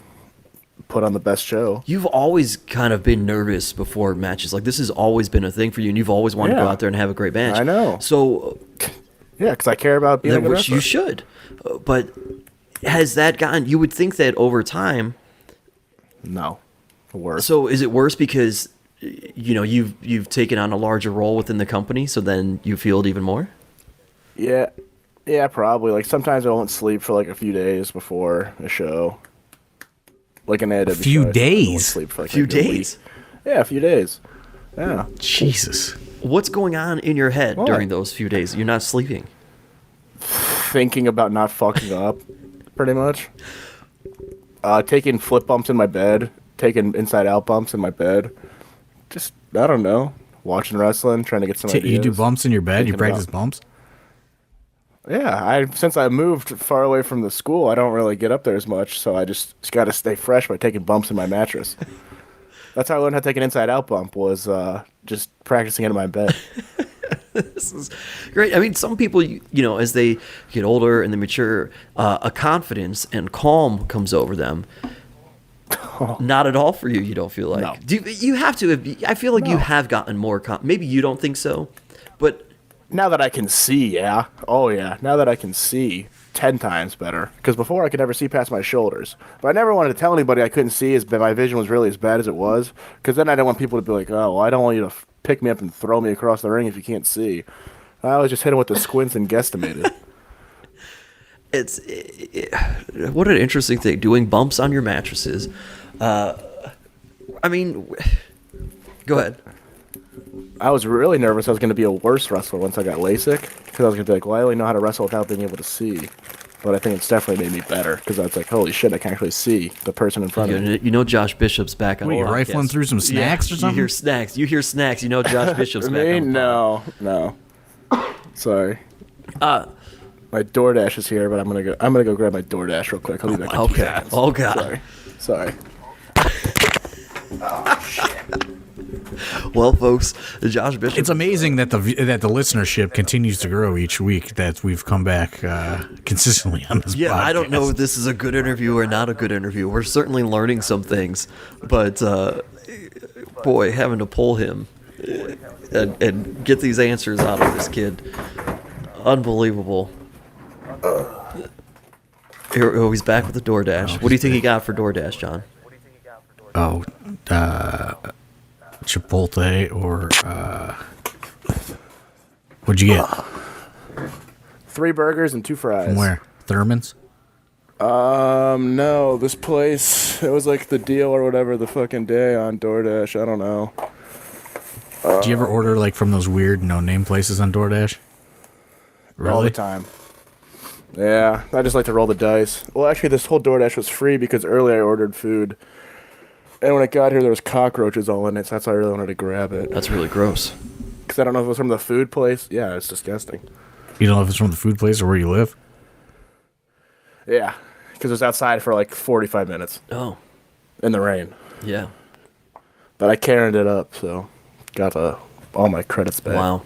S3: put on the best show.
S1: You've always kind of been nervous before matches. Like, this has always been a thing for you, and you've always wanted to go out there and have a great match.
S3: I know.
S1: So,
S3: yeah, because I care about being a good
S1: which
S3: wrestler.
S1: you should. But has that gotten... You would think that over time...
S3: No. Worse.
S1: So is it worse because, you've taken on a larger role within the company, so then you feel it even more?
S3: Yeah, probably. Like, sometimes I won't sleep for like a few days before a show. Like an AIW
S2: A few
S3: show,
S2: days?
S3: I won't sleep for like
S1: A few
S3: a good
S1: days?
S3: week. Yeah, a few days. Yeah.
S2: Jesus.
S1: What's going on in your head during those few days? You're not sleeping.
S3: Thinking about not fucking up, pretty much. Taking flip bumps in my bed. Taking inside-out bumps in my bed. Just, I don't know. Watching wrestling, trying to get some ideas.
S2: You do bumps in your bed? You
S3: Thinking
S2: practice
S3: about-
S2: bumps?
S3: Yeah, since I moved far away from the school, I don't really get up there as much, so I just got to stay fresh by taking bumps in my mattress. That's how I learned how to take an inside-out bump, was just practicing it in my bed.
S1: This is great. I mean, some people, as they get older and they mature, a confidence and calm comes over them. Not at all for you. You don't feel like
S3: No.
S1: you have to. I feel like you have gotten more. Maybe you don't think so, but
S3: Now that I can see, yeah. Oh, yeah. Now that I can see, 10 times better. Because before I could never see past my shoulders. But I never wanted to tell anybody I couldn't see my vision was really as bad as it was. Because then I didn't want people to be like, oh, well, I don't want you to pick me up and throw me across the ring if you can't see. I always just hit him with the squints and guesstimated.
S1: What an interesting thing. Doing bumps on your mattresses. I mean, go ahead.
S3: I was really nervous I was going to be a worse wrestler once I got LASIK. Because I was going to be like, well, I only know how to wrestle without being able to see. But I think it's definitely made me better. Because I was like, holy shit, I can actually see the person in front of me.
S1: You know Josh Bishop's back on.
S2: Wait, you're
S1: the podcast.
S2: rifling through some snacks or something?
S1: You hear snacks. You know Josh Bishop's back
S3: Me?
S1: on.
S3: No. Sorry. My DoorDash is here, but I'm gonna go grab my DoorDash real quick. I'll be back in 2
S1: Okay.
S3: seconds.
S1: Oh God.
S3: Sorry.
S1: Well, folks, Josh Bishop.
S2: It's amazing that the listenership continues to grow each week. That we've come back consistently on this.
S1: Yeah,
S2: podcast.
S1: I don't know if this is a good interview or not a good interview. We're certainly learning some things, but boy, having to pull him and get these answers out of this kid, unbelievable. Here, he's back with the DoorDash. What do you think he got for DoorDash, John?
S2: Oh, Chipotle or what'd you get?
S3: 3 burgers and 2 fries.
S2: From where? Thurman's?
S3: No, this place, it was like the deal or whatever the fucking day on DoorDash. I don't know.
S2: Do you ever order like from those weird no-name places on DoorDash? Really?
S3: All the time. Yeah, I just like to roll the dice. Well, actually, this whole DoorDash was free because earlier I ordered food. And when it got here, there was cockroaches all in it, so that's why I really wanted to grab it.
S1: That's really gross.
S3: Because I don't know if it was from the food place. Yeah, it's disgusting.
S2: You don't know if it's from the food place or where you live?
S3: Yeah, because it was outside for like 45 minutes
S1: Oh,
S3: in the rain.
S1: yeah.
S3: But I carried it up, so got all my credits back.
S1: Wow.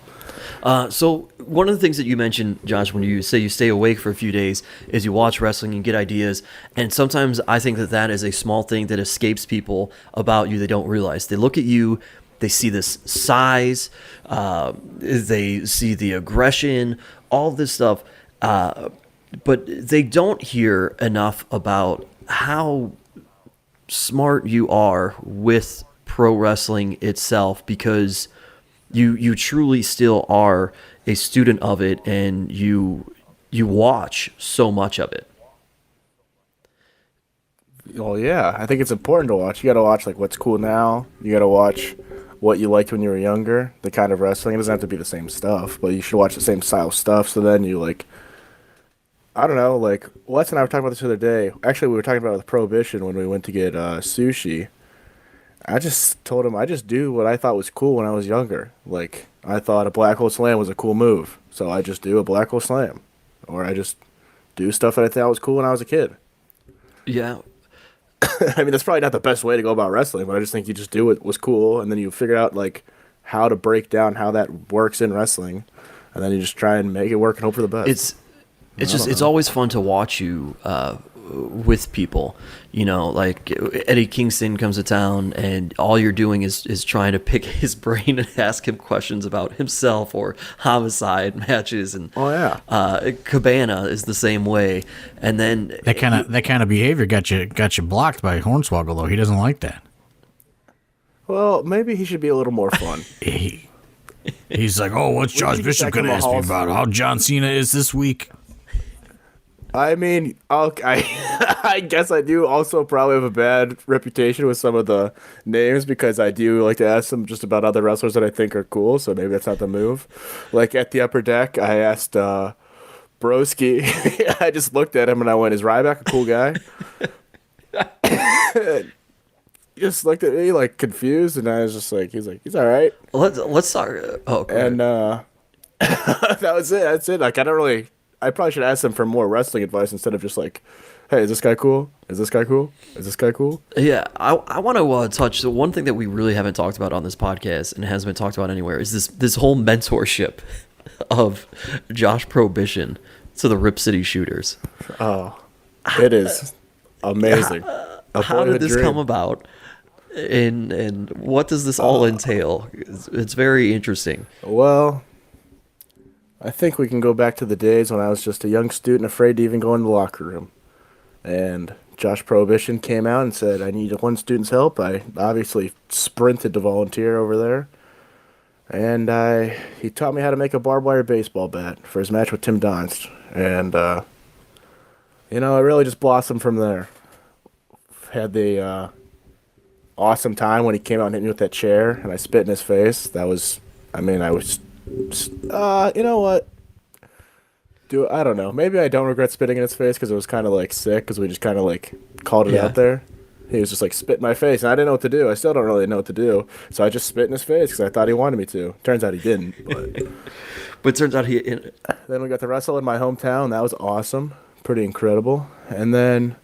S1: So one of the things that you mentioned, Josh, when you say you stay awake for a few days, is you watch wrestling and get ideas. And sometimes I think that is a small thing that escapes people about you they don't realize. They look at you, they see this size, they see the aggression, all this stuff, but they don't hear enough about how smart you are with pro wrestling itself, because you truly still are a student of it, and you watch so much of it.
S3: Well, yeah, I think it's important to watch. You got to watch like what's cool now. You got to watch what you liked when you were younger, the kind of wrestling. It doesn't have to be the same stuff, but you should watch the same style stuff. So then you like, I don't know, like Wes and I were talking about this the other day. Actually, we were talking about it with Prohibition when we went to get sushi. I just told him I just do what I thought was cool when I was younger. Like, I thought a black hole slam was a cool move, so I just do a black hole slam. Or I just do stuff that I thought was cool when I was a kid.
S1: Yeah.
S3: I mean, that's probably not the best way to go about wrestling, but I just think you just do what was cool, and then you figure out, like, how to break down how that works in wrestling, and then you just try and make it work and hope for the best.
S1: It's always fun to watch you with people, you know, like Eddie Kingston comes to town and all you're doing is trying to pick his brain and ask him questions about himself or homicide matches. And Cabana is the same way. And then
S2: that kind of behavior got you blocked by Hornswoggle, though. He doesn't like that.
S3: Well, maybe he should be a little more fun.
S2: He's like, oh, what's Josh Bishop going to ask me about? How John Cena is this week?
S3: I mean, I guess I do also probably have a bad reputation with some of the names because I do like to ask them just about other wrestlers that I think are cool, so maybe that's not the move. Like at the Upper Deck, I asked Broski, I just looked at him and I went, is Ryback a cool guy? just looked at me like confused, and I was just like, he's all right.
S1: Let's talk. Oh, go
S3: And
S1: ahead.
S3: that was it. That's it. Like, I probably should ask him for more wrestling advice instead of just like, hey, is this guy cool? Is this guy cool? Is this guy cool?
S1: Yeah, I want to touch the one thing that we really haven't talked about on this podcast and hasn't been talked about anywhere is this whole mentorship of Josh Prohibition to the Rip City Shooters.
S3: Oh, it is amazing. A
S1: How
S3: boy
S1: did this
S3: dream.
S1: come about? And what does this all entail? It's very interesting.
S3: Well, I think we can go back to the days when I was just a young student afraid to even go in the locker room. And Josh Prohibition came out and said, I need one student's help. I obviously sprinted to volunteer over there. And he taught me how to make a barbed wire baseball bat for his match with Tim Donst. And, it really just blossomed from there. Had the awesome time when he came out and hit me with that chair and I spit in his face. That was, I was, you know what? I don't know. Maybe I don't regret spitting in his face because it was kind of like sick because we just kind of like called it out there. He was just like spit in my face and I didn't know what to do. I still don't really know what to do. So I just spit in his face because I thought he wanted me to. Turns out he didn't.
S1: But it turns out
S3: Then we got to wrestle in my hometown. That was awesome. Pretty incredible. And then,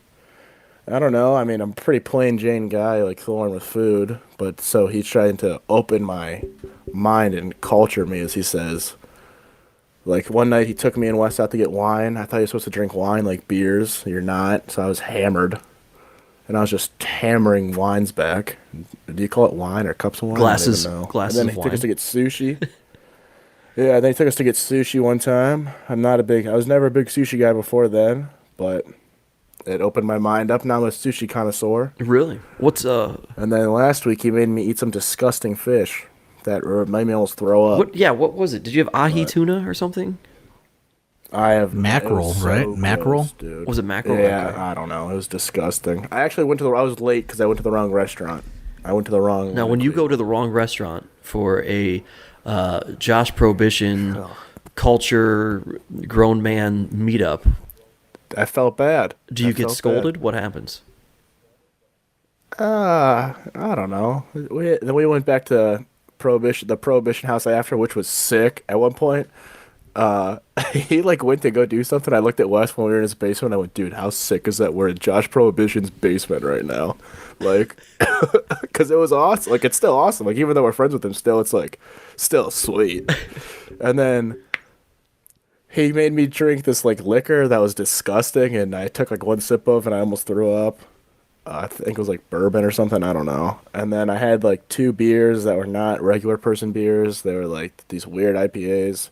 S3: I don't know. I'm a pretty plain Jane guy, like Thorne with food. But so he's trying to open my mind and culture me, as he says. Like, one night he took me and Wes out to get wine. I thought you were supposed to drink wine like beers. You're not. So I was hammered. And I was just hammering wines back. Do you call it wine or cups of wine?
S1: Glasses
S3: I don't even know.
S1: of
S3: And then he
S1: wine.
S3: took us to get sushi. Yeah, then he took us to get sushi one time. I was never a big sushi guy before then. But it opened my mind up. Now I'm a sushi connoisseur.
S1: Really? What's
S3: And then last week he made me eat some disgusting fish that made me almost throw up.
S1: what was it? Did you have ahi tuna or something?
S3: I have
S2: Mackerel,
S3: it was
S2: right?
S3: gross,
S2: Mackerel?
S3: dude.
S1: Was it mackerel?
S3: Yeah,
S1: Okay.
S3: I don't know. It was disgusting. I actually I was late because I went to the wrong restaurant. I went to the wrong.
S1: Now, when you go to the wrong restaurant for a Josh Prohibition culture grown man meetup,
S3: I felt bad.
S1: do you
S3: I
S1: get
S3: felt
S1: scolded? What happens?
S3: bad. I don't know. Then we went back to the Prohibition house after, which was sick. At one point, he like went to go do something. I looked at Wes when we were in his basement. I went, dude, how sick is that? We're in Josh Prohibition's basement right now, like, because it was awesome. Like, it's still awesome. Like, even though we're friends with him, still, it's like, still sweet. And then he made me drink this like liquor that was disgusting, and I took like one sip of, and I almost threw up. I think it was like bourbon or something. I don't know. And then I had like 2 beers that were not regular person beers. They were like these weird IPAs.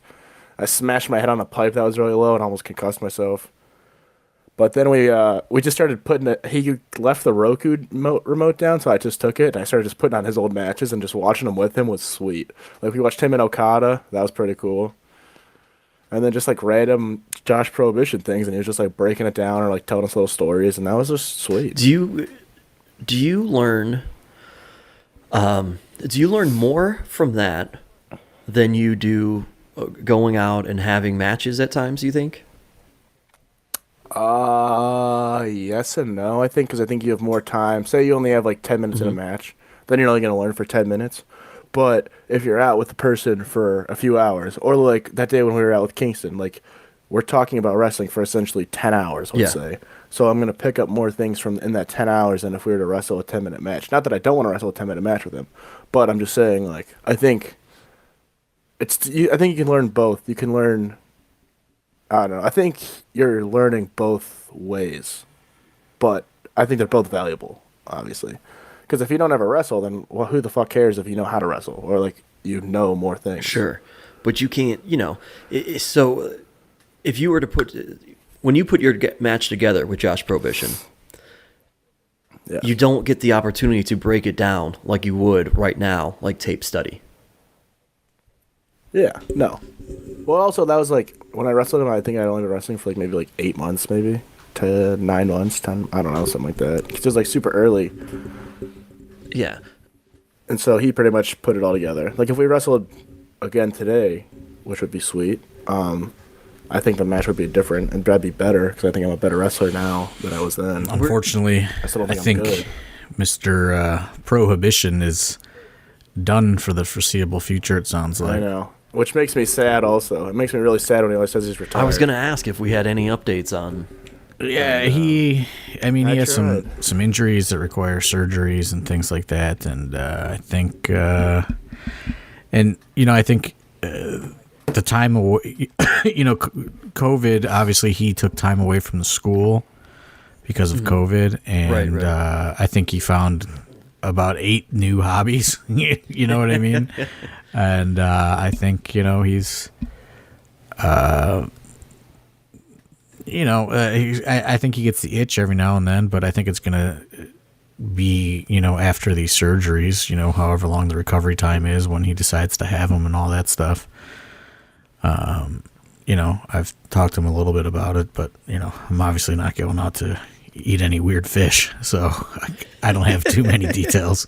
S3: I smashed my head on a pipe that was really low and almost concussed myself. But then we just started putting it. He left the Roku remote down, so I just took it and I started just putting on his old matches and just watching them with him was sweet. Like, we watched him and Okada. That was pretty cool. And then just like random Josh Prohibition things, and he was just like breaking it down or like telling us little stories, and that was just sweet.
S1: Do you learn more from that than you do going out and having matches at times, you think?
S3: Yes and no. I think because I think you have more time. Say you only have like 10 minutes in a match, then you're only going to learn for 10 minutes. But if you're out with the person for a few hours, or like that day when we were out with Kingston, like, we're talking about wrestling for essentially 10 hours, let's say. So I'm going to pick up more things from in that 10 hours than if we were to wrestle a 10-minute match. Not that I don't want to wrestle a 10-minute match with him, but I'm just saying, like, I think you can learn both. You can learn, I don't know. I think you're learning both ways, but I think they're both valuable, obviously. Because if you don't ever wrestle, then who the fuck cares if you know how to wrestle or like you know more things?
S1: Sure, but you can't. So if you were to when you put your match together with Josh Prohibition, you don't get the opportunity to break it down like you would right now, like tape study.
S3: Yeah, no. Well, also that was like when I wrestled him. I think I'd only been wrestling for like maybe like 8 months, maybe to 9 months, 10. I don't know, something like that. 'Cause it was like super early.
S1: Yeah.
S3: And so he pretty much put it all together. Like, if we wrestled again today, which would be sweet, I think the match would be different and I'd be better because I think I'm a better wrestler now than I was then.
S2: Unfortunately,
S3: I still don't
S2: I
S3: think I'm
S2: think
S3: good.
S2: Mr. Prohibition is done for the foreseeable future, it sounds like.
S3: I know. Which makes me sad also. It makes me really sad when he says he's retired.
S1: I was going to ask if we had any updates on.
S2: Yeah, he has some injuries that require surgeries and things like that, and I think, I think the time away, COVID. Obviously, he took time away from the school because of COVID, and
S1: Right.
S2: I think he found about 8 new hobbies. You know what I mean? And I think he's. I think he gets the itch every now and then, but I think it's going to be, after these surgeries, however long the recovery time is when he decides to have them and all that stuff. I've talked to him a little bit about it, but, I'm obviously not going out to eat any weird fish, so I don't have too many details.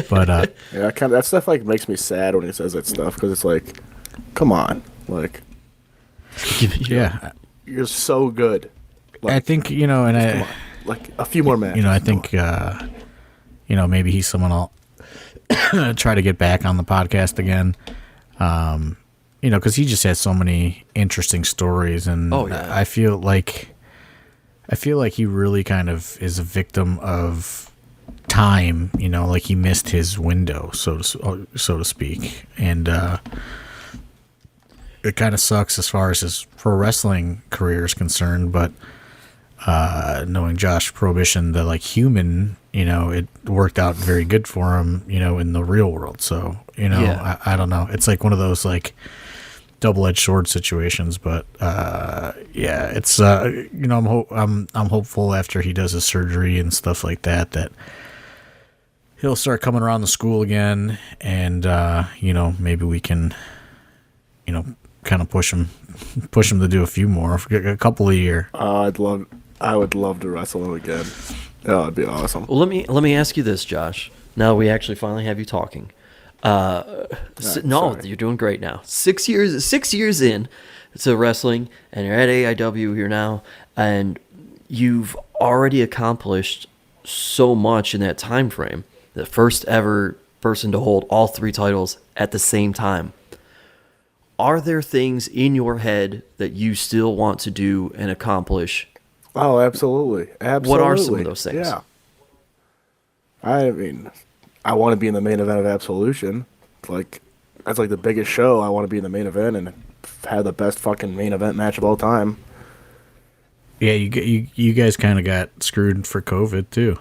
S2: But
S3: yeah, that stuff like makes me sad when he says that stuff, because it's like, come on, like,
S2: yeah.
S3: You're so good. Like,
S2: I think, and I,
S3: like a few more matches.
S2: I think, maybe he's someone I'll try to get back on the podcast again. Because he just has so many interesting stories, and I feel like he really kind of is a victim of time. Like he missed his window, so to speak, and it kind of sucks as far as his pro wrestling career is concerned, but knowing Josh Prohibition, the human, it worked out very good for him, in the real world. So, I don't know. It's like one of those double-edged sword situations, but it's I'm hopeful after he does his surgery and stuff like that he'll start coming around the school again, and maybe we can kind of push him to do a few more, a couple a year.
S3: I would love to wrestle him again. Oh, it'd be awesome.
S1: Well, let me ask you this, Josh. Now we actually finally have you talking.
S3: Sorry.
S1: You're doing great now. 6 years in to wrestling, and you're at AIW here now, and you've already accomplished so much in that time frame. The first ever person to hold all 3 titles at the same time. Are there things in your head that you still want to do and accomplish?
S3: Oh, absolutely. Absolutely.
S1: What are some of those things?
S3: Yeah. I mean, I want to be in the main event of Absolution. That's the biggest show. I want to be in the main event and have the best fucking main event match of all time.
S2: Yeah, you guys kind of got screwed for COVID too.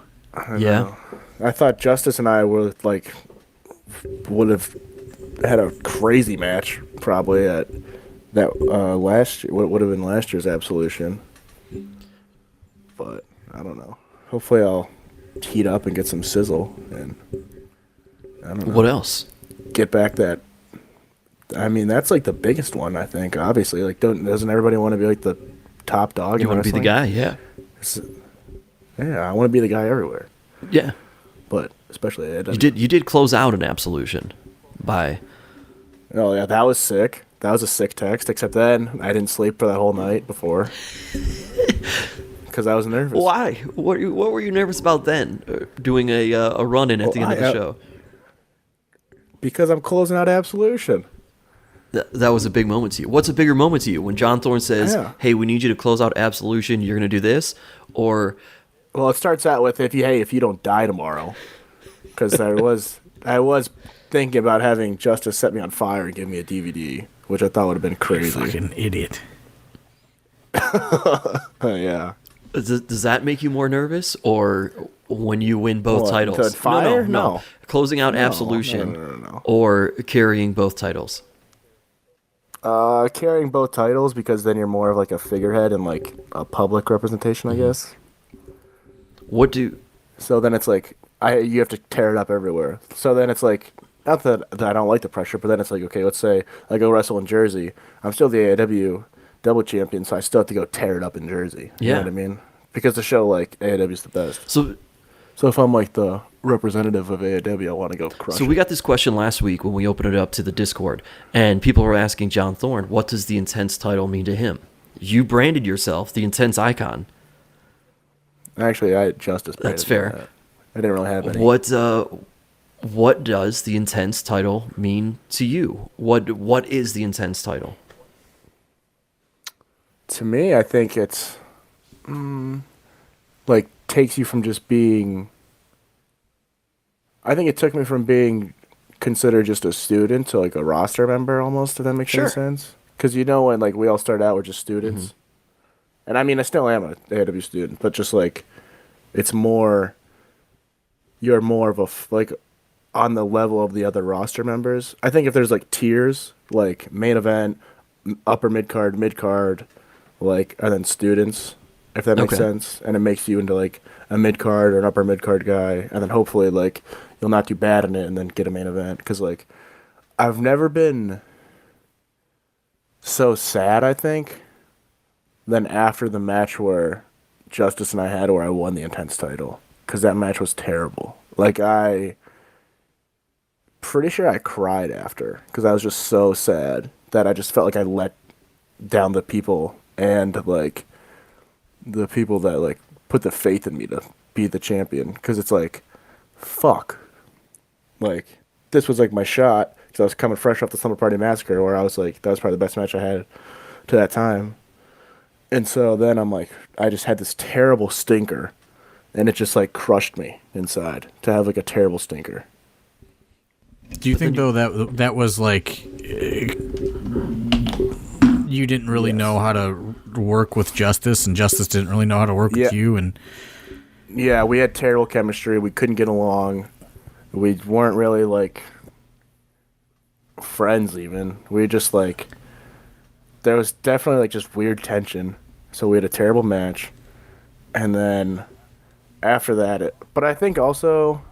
S1: Yeah.
S3: I thought Justice and I would have had a crazy match probably at that last year. What would have been last year's Absolution. But I don't know. Hopefully I'll heat up and get some sizzle, and I don't know.
S1: What else?
S3: Get back that. I mean, that's the biggest one, I think. Obviously, doesn't everybody want to be the top dog?
S1: You want to be the guy? Yeah.
S3: Yeah, I want to be the guy everywhere.
S1: Yeah.
S3: But especially
S1: You did close out an Absolution by.
S3: Oh yeah, that was sick. That was a sick text. Except then I didn't sleep for that whole night before because I was nervous.
S1: Why? What were you nervous about then? Doing a run in at the end of the show.
S3: Because I'm closing out Absolution.
S1: That was a big moment to you. What's a bigger moment to you? When John Thorne says, "Hey, we need you to close out Absolution. You're going to do this," or
S3: well, it starts out with if you don't die tomorrow, because I was thinking about having Justice set me on fire and give me a DVD, which I thought would have been crazy.
S2: Fucking idiot.
S3: Yeah.
S1: Does that make you more nervous, or when you win both titles?
S3: To fire?
S1: No. Closing out Absolution,
S3: No.
S1: or carrying both titles.
S3: Carrying both titles, because then you're more of a figurehead and a public representation, I guess. So then it's you have to tear it up everywhere. So then it's not that I don't like the pressure, but then it's okay, let's say I go wrestle in Jersey. I'm still the AIW double champion, so I still have to go tear it up in Jersey. You know what I mean? Because the show AIW is the best. So if I'm the representative of AIW, I want to go crush.
S1: So we got this question last week when we opened it up to the Discord, and people were asking John Thorne, what does the Intense title mean to him? You branded yourself the Intense icon.
S3: Actually, I had Justice.
S1: That's fair.
S3: I didn't really have any.
S1: What does the Intense title mean to you? What is the Intense title?
S3: To me, I think it's like takes you from just being. I think it took me from being considered just a student to like a roster member almost, if that makes any sense. Because when like we all started out, we're just students. And I mean, I still am a AW student, but just like it's more. You're more of a like on the level of the other roster members. I think if there's like tiers, like main event, upper mid card, like and then students, if that makes sense, and it makes you into like a mid card or an upper mid card guy, and then hopefully like you'll not do bad in it and then get a main event. Because like I've never been so sad, I think, than after the match where Justice and I had where I won the Intense title. Because that match was terrible. Like, pretty sure I cried after. Because I was just so sad that I just felt like I let down the people. And, like, the people that, like, put the faith in me to be the champion. Because it's like, fuck. Like, this was, like, my shot. Because I was coming fresh off the Slumber Party Massacre. Where I was like, that was probably the best match I had to that time. And so then I'm like, I just had this terrible stinker. And it just, like, crushed me inside to have, like, a terrible stinker.
S2: Do you think, though, that was, like, you didn't really know how to work with Justice, and Justice didn't really know how to work with you? And
S3: yeah, we had terrible chemistry. We couldn't get along. We weren't really, like, friends, even. We just, like, there was definitely, like, just weird tension. So we had a terrible match. And then after that, but I think also,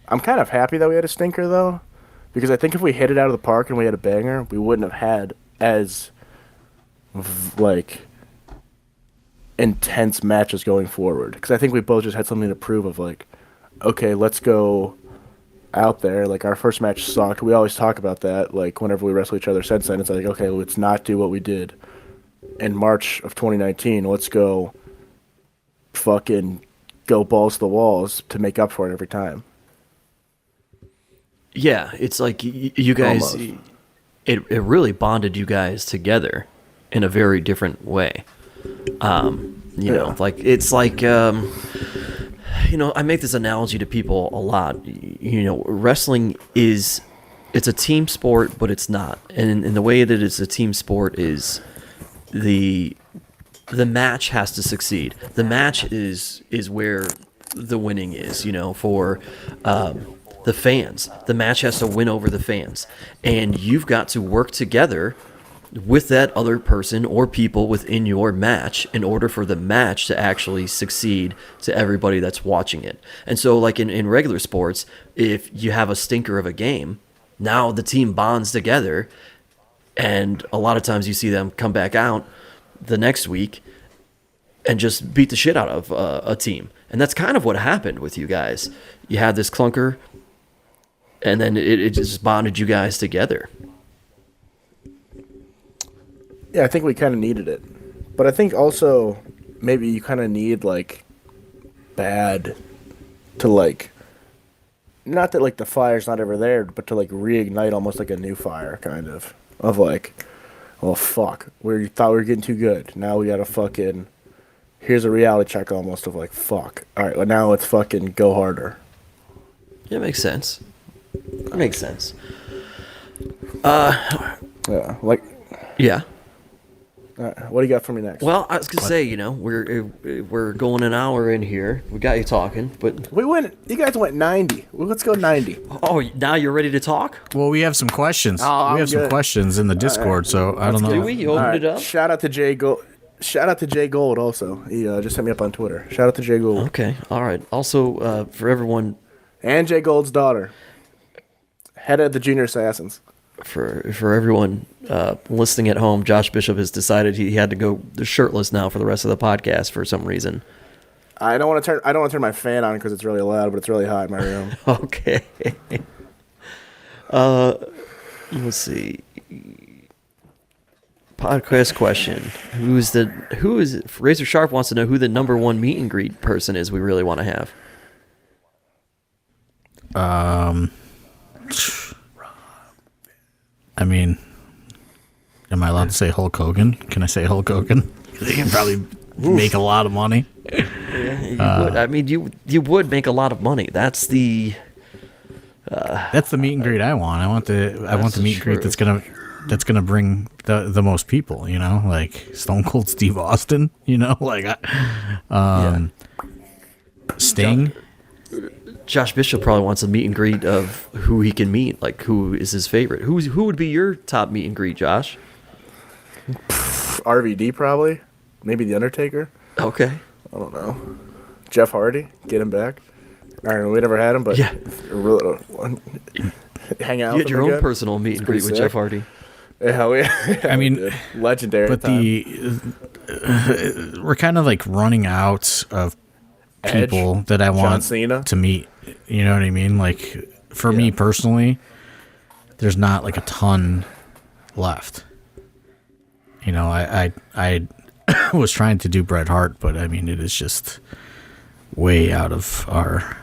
S3: I'm kind of happy that we had a stinker, though, because I think if we hit it out of the park and we had a banger, we wouldn't have had as, like, intense matches going forward. Because I think we both just had something to prove of, like, okay, let's go out there. Like, our first match sucked. We always talk about that, like, whenever we wrestle each other since then. It's like, okay, let's not do what we did in March of 2019. Let's go fucking go balls to the walls to make up for it every time.
S1: Yeah, it's like you guys, it really bonded you guys together in a very different way. You know, like it's like, I make this analogy to people a lot. Wrestling it's a team sport, but it's not. And the way that it's a team sport is the match has to succeed. The match is where the winning is, for the fans. The match has to win over the fans. And you've got to work together with that other person or people within your match in order for the match to actually succeed to everybody that's watching it. And so like in regular sports, if you have a stinker of a game, now the team bonds together, and a lot of times you see them come back out the next week and just beat the shit out of a team. And that's kind of what happened with you guys. You had this clunker, and then it just bonded you guys together.
S3: Yeah, I think we kind of needed it. But I think also maybe you kind of need, like, bad to, like, not that, like, the fire's not ever there, but to, like, reignite almost like a new fire, kind of. Of, like, well, fuck. We thought we were getting too good. Now we gotta fucking... Here's a reality check almost of, like, fuck. All right, well, now let's fucking go harder.
S1: Yeah, it makes sense. It makes sense.
S3: Yeah, like...
S1: Yeah.
S3: What do you got for me next?
S1: Well, I was gonna say, we're going an hour in here. We got you talking, but
S3: You guys went 90. Well, let's go 90.
S1: oh, now you're ready to talk?
S2: well, we have some questions.
S3: Oh,
S2: we have some
S3: good.
S2: questions in the Discord, so I don't
S1: Do
S2: know.
S1: we? You opened it up?
S3: Shout out to Jay Gold. Shout out to Jay Gold also. He just hit me up on Twitter. Shout out to Jay Gold.
S1: Okay, all right. Also, for everyone,
S3: And Jay Gold's daughter. Head of the Junior Assassins.
S1: for everyone listening at home, Josh Bishop has decided he had to go shirtless now for the rest of the podcast for some reason.
S3: I don't want to turn my fan on because it's really loud, but it's really hot in my room.
S1: Okay. Let's see. Podcast question: Who is Razor Sharp wants to know who the number one meet and greet person is we really want to have.
S2: I mean, am I allowed to say Hulk Hogan? Can I say Hulk Hogan? He can probably make a lot of money.
S1: Yeah, you would. I mean, you would make a lot of money. That's the
S2: meet and greet I want. I want the meet and greet that's gonna bring the most people. You know, like Stone Cold Steve Austin. You know, like Sting.
S1: Josh Bishop probably wants a meet and greet of who he can meet. Like, who is his favorite? Who would be your top meet and greet, Josh?
S3: RVD probably. Maybe The Undertaker.
S1: Okay.
S3: I don't know. Jeff Hardy. Get him back. I don't know. We never had him, but
S1: yeah.
S3: Hang out.
S1: You had your own
S3: again.
S1: personal meet and greet with Jeff Hardy.
S3: Yeah, I mean, legendary.
S2: But we're kind of like running out of people that I want to meet. You know what I mean? Like for me personally, there's not like a ton left. You know, I was trying to do Bret Hart, but I mean, it is just way out of our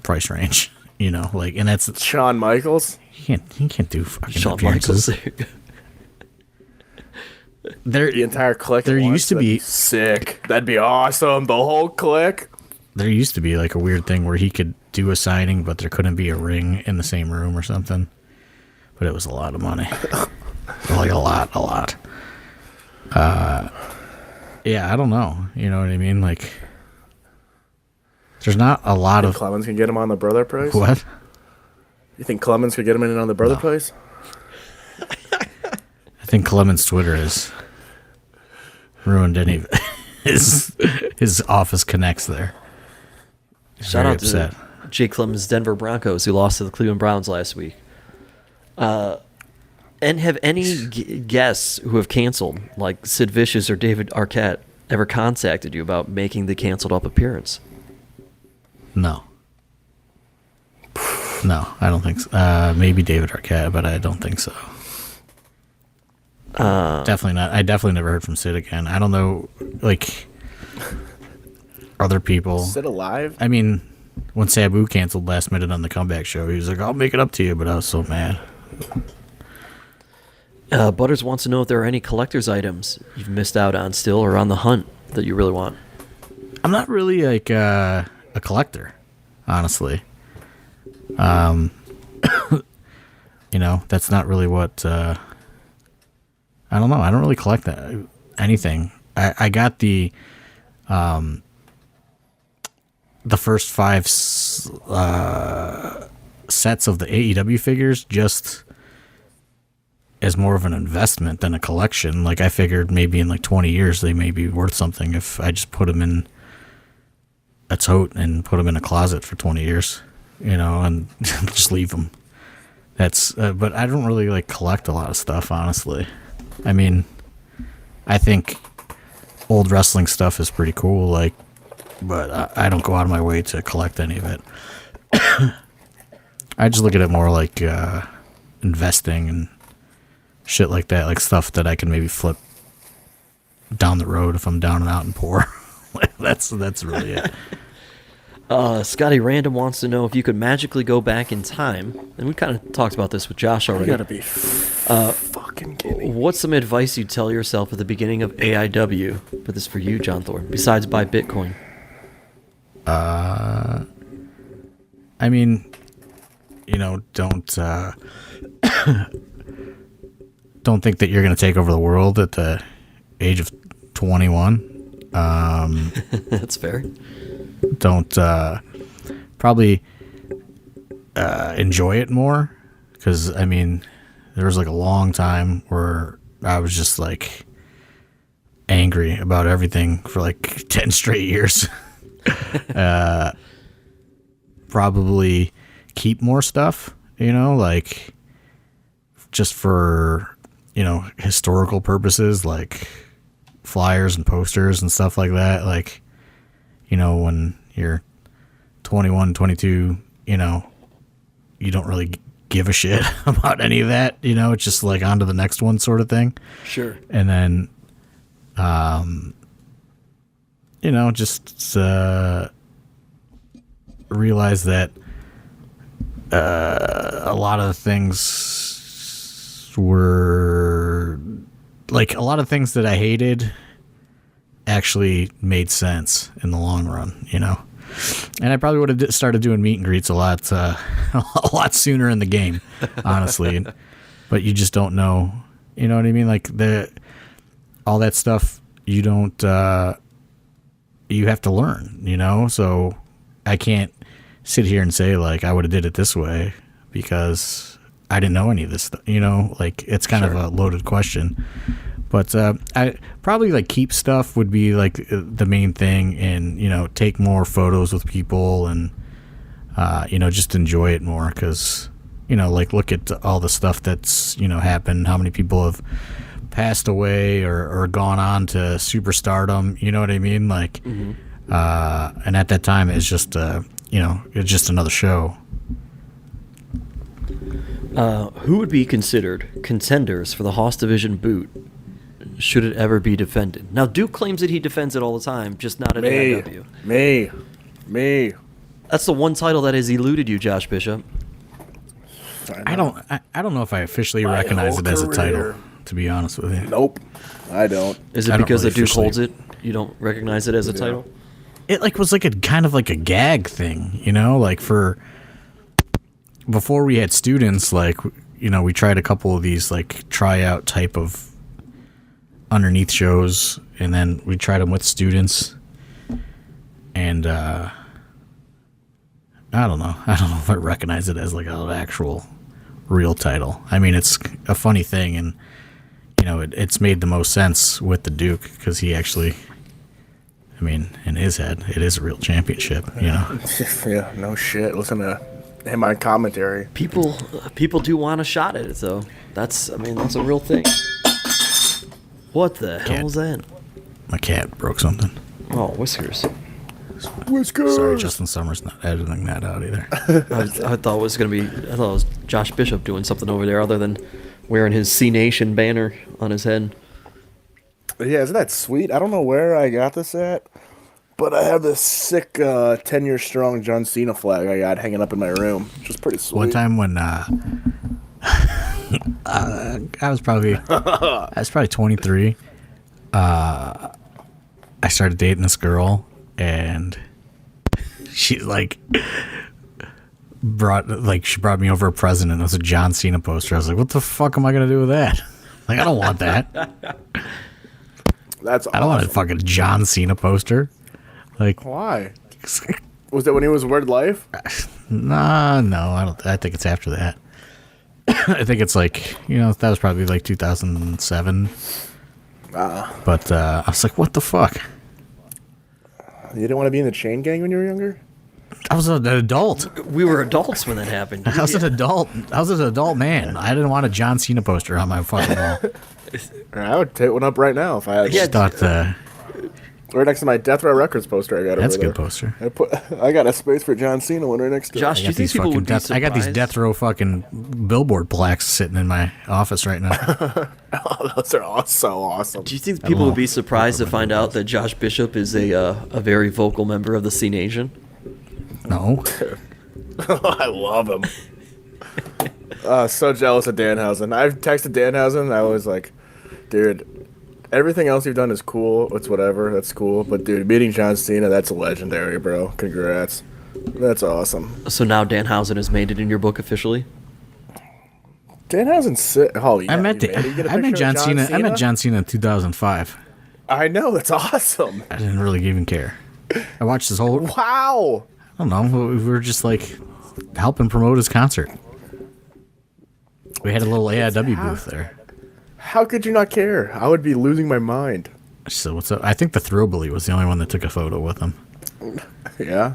S2: price range. You know, like, and that's
S3: Shawn Michaels.
S2: He can't do fucking
S1: Shawn
S2: appearances.
S3: The entire clique.
S2: There used to be
S3: sick. That'd be awesome. The whole clique.
S2: There used to be like a weird thing where he could do a signing, but there couldn't be a ring in the same room or something. But it was a lot of money. Like a lot. Yeah, I don't know. You know what I mean? Like, there's not a lot of.
S3: Clemens can get him on the brother price.
S2: What?
S3: You think Clemens could get him in on the brother price?
S2: I think Clemens' Twitter has ruined any of his office connects there.
S1: Shout out to Jake Clemens' Denver Broncos, who lost to the Cleveland Browns last week. And have any guests who have canceled, like Sid Vicious or David Arquette, ever contacted you about making the canceled up appearance?
S2: No, I don't think so. Maybe David Arquette, but I don't think so. Definitely not. I definitely never heard from Sid again. I don't know, like, other people.
S3: Sid alive?
S2: I mean, when Sabu canceled last minute on the comeback show, he was like, I'll make it up to you, but I was so mad.
S1: Butters wants to know if there are any collector's items you've missed out on still or on the hunt that you really want.
S2: I'm not really like a collector, honestly. You know, that's not really what I don't know. I don't really collect anything. I got the first 5 sets of the AEW figures just as more of an investment than a collection. Like, I figured maybe in like 20 years they may be worth something if I just put them in a tote and put them in a closet for 20 years, you know, and just leave them. That's but I don't really like collect a lot of stuff, honestly. I mean, I think old wrestling stuff is pretty cool, like, but I don't go out of my way to collect any of it. I just look at it more like investing and shit like that, like stuff that I can maybe flip down the road if I'm down and out and poor. that's really it.
S1: Scotty Random wants to know if you could magically go back in time, and we kind of talked about this with Josh already.
S3: You gotta be fucking kidding.
S1: What's some advice you'd tell yourself at the beginning of AIW? But this is for you, John Thorne. Besides buy Bitcoin.
S2: I mean, you know, don't think that you're going to take over the world at the age of 21.
S1: That's fair.
S2: Don't probably enjoy it more, because I mean, there was like a long time where I was just like angry about everything for like 10 straight years. Probably keep more stuff, you know, like just for, you know, historical purposes, like flyers and posters and stuff like that. Like, you know, when you're 21, 22, you know, you don't really give a shit about any of that, you know, it's just like on to the next one sort of thing.
S1: Sure.
S2: And then, you know, just realize that a lot of things were like a lot of things that I hated actually made sense in the long run, you know. And I probably would have started doing meet and greets a lot sooner in the game, honestly. But you just don't know, you know what I mean? Like all that stuff you don't you have to learn, you know. So I can't sit here and say like I would have did it this way because I didn't know any of this stuff, you know. Like it's kind of a loaded question. But I probably like keep stuff would be like the main thing, and you know, take more photos with people, and you know, just enjoy it more because you know, like look at all the stuff that's you know happened, how many people have passed away or gone on to superstardom, you know what I mean? Like, and at that time it's just you know, it's just another show.
S1: Who would be considered contenders for the Hoss Division boot? Should it ever be defended? Now, Duke claims that he defends it all the time, just not at AIW.
S3: Me.
S1: That's the one title that has eluded you, Josh Bishop.
S2: I don't know if I officially recognize it as a title, to be honest with you.
S3: Nope, I don't.
S1: Is it because the Duke holds it? You don't recognize it as a title?
S2: It like was like a kind of like a gag thing, you know, like for before we had students, like you know, we tried a couple of these like tryout type of underneath shows, and then we tried them with students, and I don't know if I recognize it as like an actual real title. I mean, it's a funny thing, and you know, it's made the most sense with the Duke because he actually, I mean, in his head, it is a real championship, you know.
S3: Yeah, no shit. Listen to him on commentary.
S1: People do want a shot at it, though. That's a real thing. What the hell was that?
S2: My cat broke something.
S1: Oh, Whiskers.
S2: Sorry, Justin Summers not editing that out either.
S1: I thought it was Josh Bishop doing something over there other than wearing his C Nation banner on his head.
S3: Yeah, isn't that sweet? I don't know where I got this at, but I have this sick 10-year strong John Cena flag I got hanging up in my room, which is pretty sweet.
S2: One time when I was probably 23. I started dating this girl, and she brought me over a present, and it was a John Cena poster. I was like, "What the fuck am I gonna do with that? Like, I don't want that.
S3: That's awesome.
S2: I don't want a fucking John Cena poster. Like,
S3: why? Was that when he was Word Life?
S2: Nah, no, I don't. I think it's after that. I think it's like, you know, that was probably like 2007. But I was like, what the fuck?
S3: You didn't want to be in the chain gang when you were younger?
S2: I was an adult.
S1: We were adults when that happened.
S2: I was an adult. I was an adult man. I didn't want a John Cena poster on my fucking wall.
S3: I would take one up right now if I had.
S2: I thought
S3: right next to my Death Row Records poster I got
S2: that's a
S3: over
S2: good
S3: there.
S2: poster.
S3: I got a space for John Cena one right next to
S1: Josh,
S3: it.
S1: do you think people would be surprised?
S2: I got these Death Row fucking billboard plaques sitting in my office right now.
S3: Oh, those are all so awesome.
S1: Do you think people would be surprised to find out that Josh Bishop is a very vocal member of the C Nation?
S2: No.
S3: I love him. So jealous of Danhausen. I've texted Danhausen. I was like, dude, everything else you've done is cool. It's whatever. That's cool. But, dude, meeting John Cena, that's legendary, bro. Congrats. That's awesome.
S1: So now Danhausen has made it in your book officially?
S3: Danhausen's sick. Oh, yeah.
S2: I met John Cena. I met John Cena in 2005.
S3: I know. That's awesome.
S2: I didn't really even care. I watched his whole...
S3: Wow.
S2: I don't know. We were just like helping promote his concert. We had a little AIW booth there.
S3: How could you not care? I would be losing my mind.
S2: So what's up? I think the Throwbilly was the only one that took a photo with him.
S3: Yeah.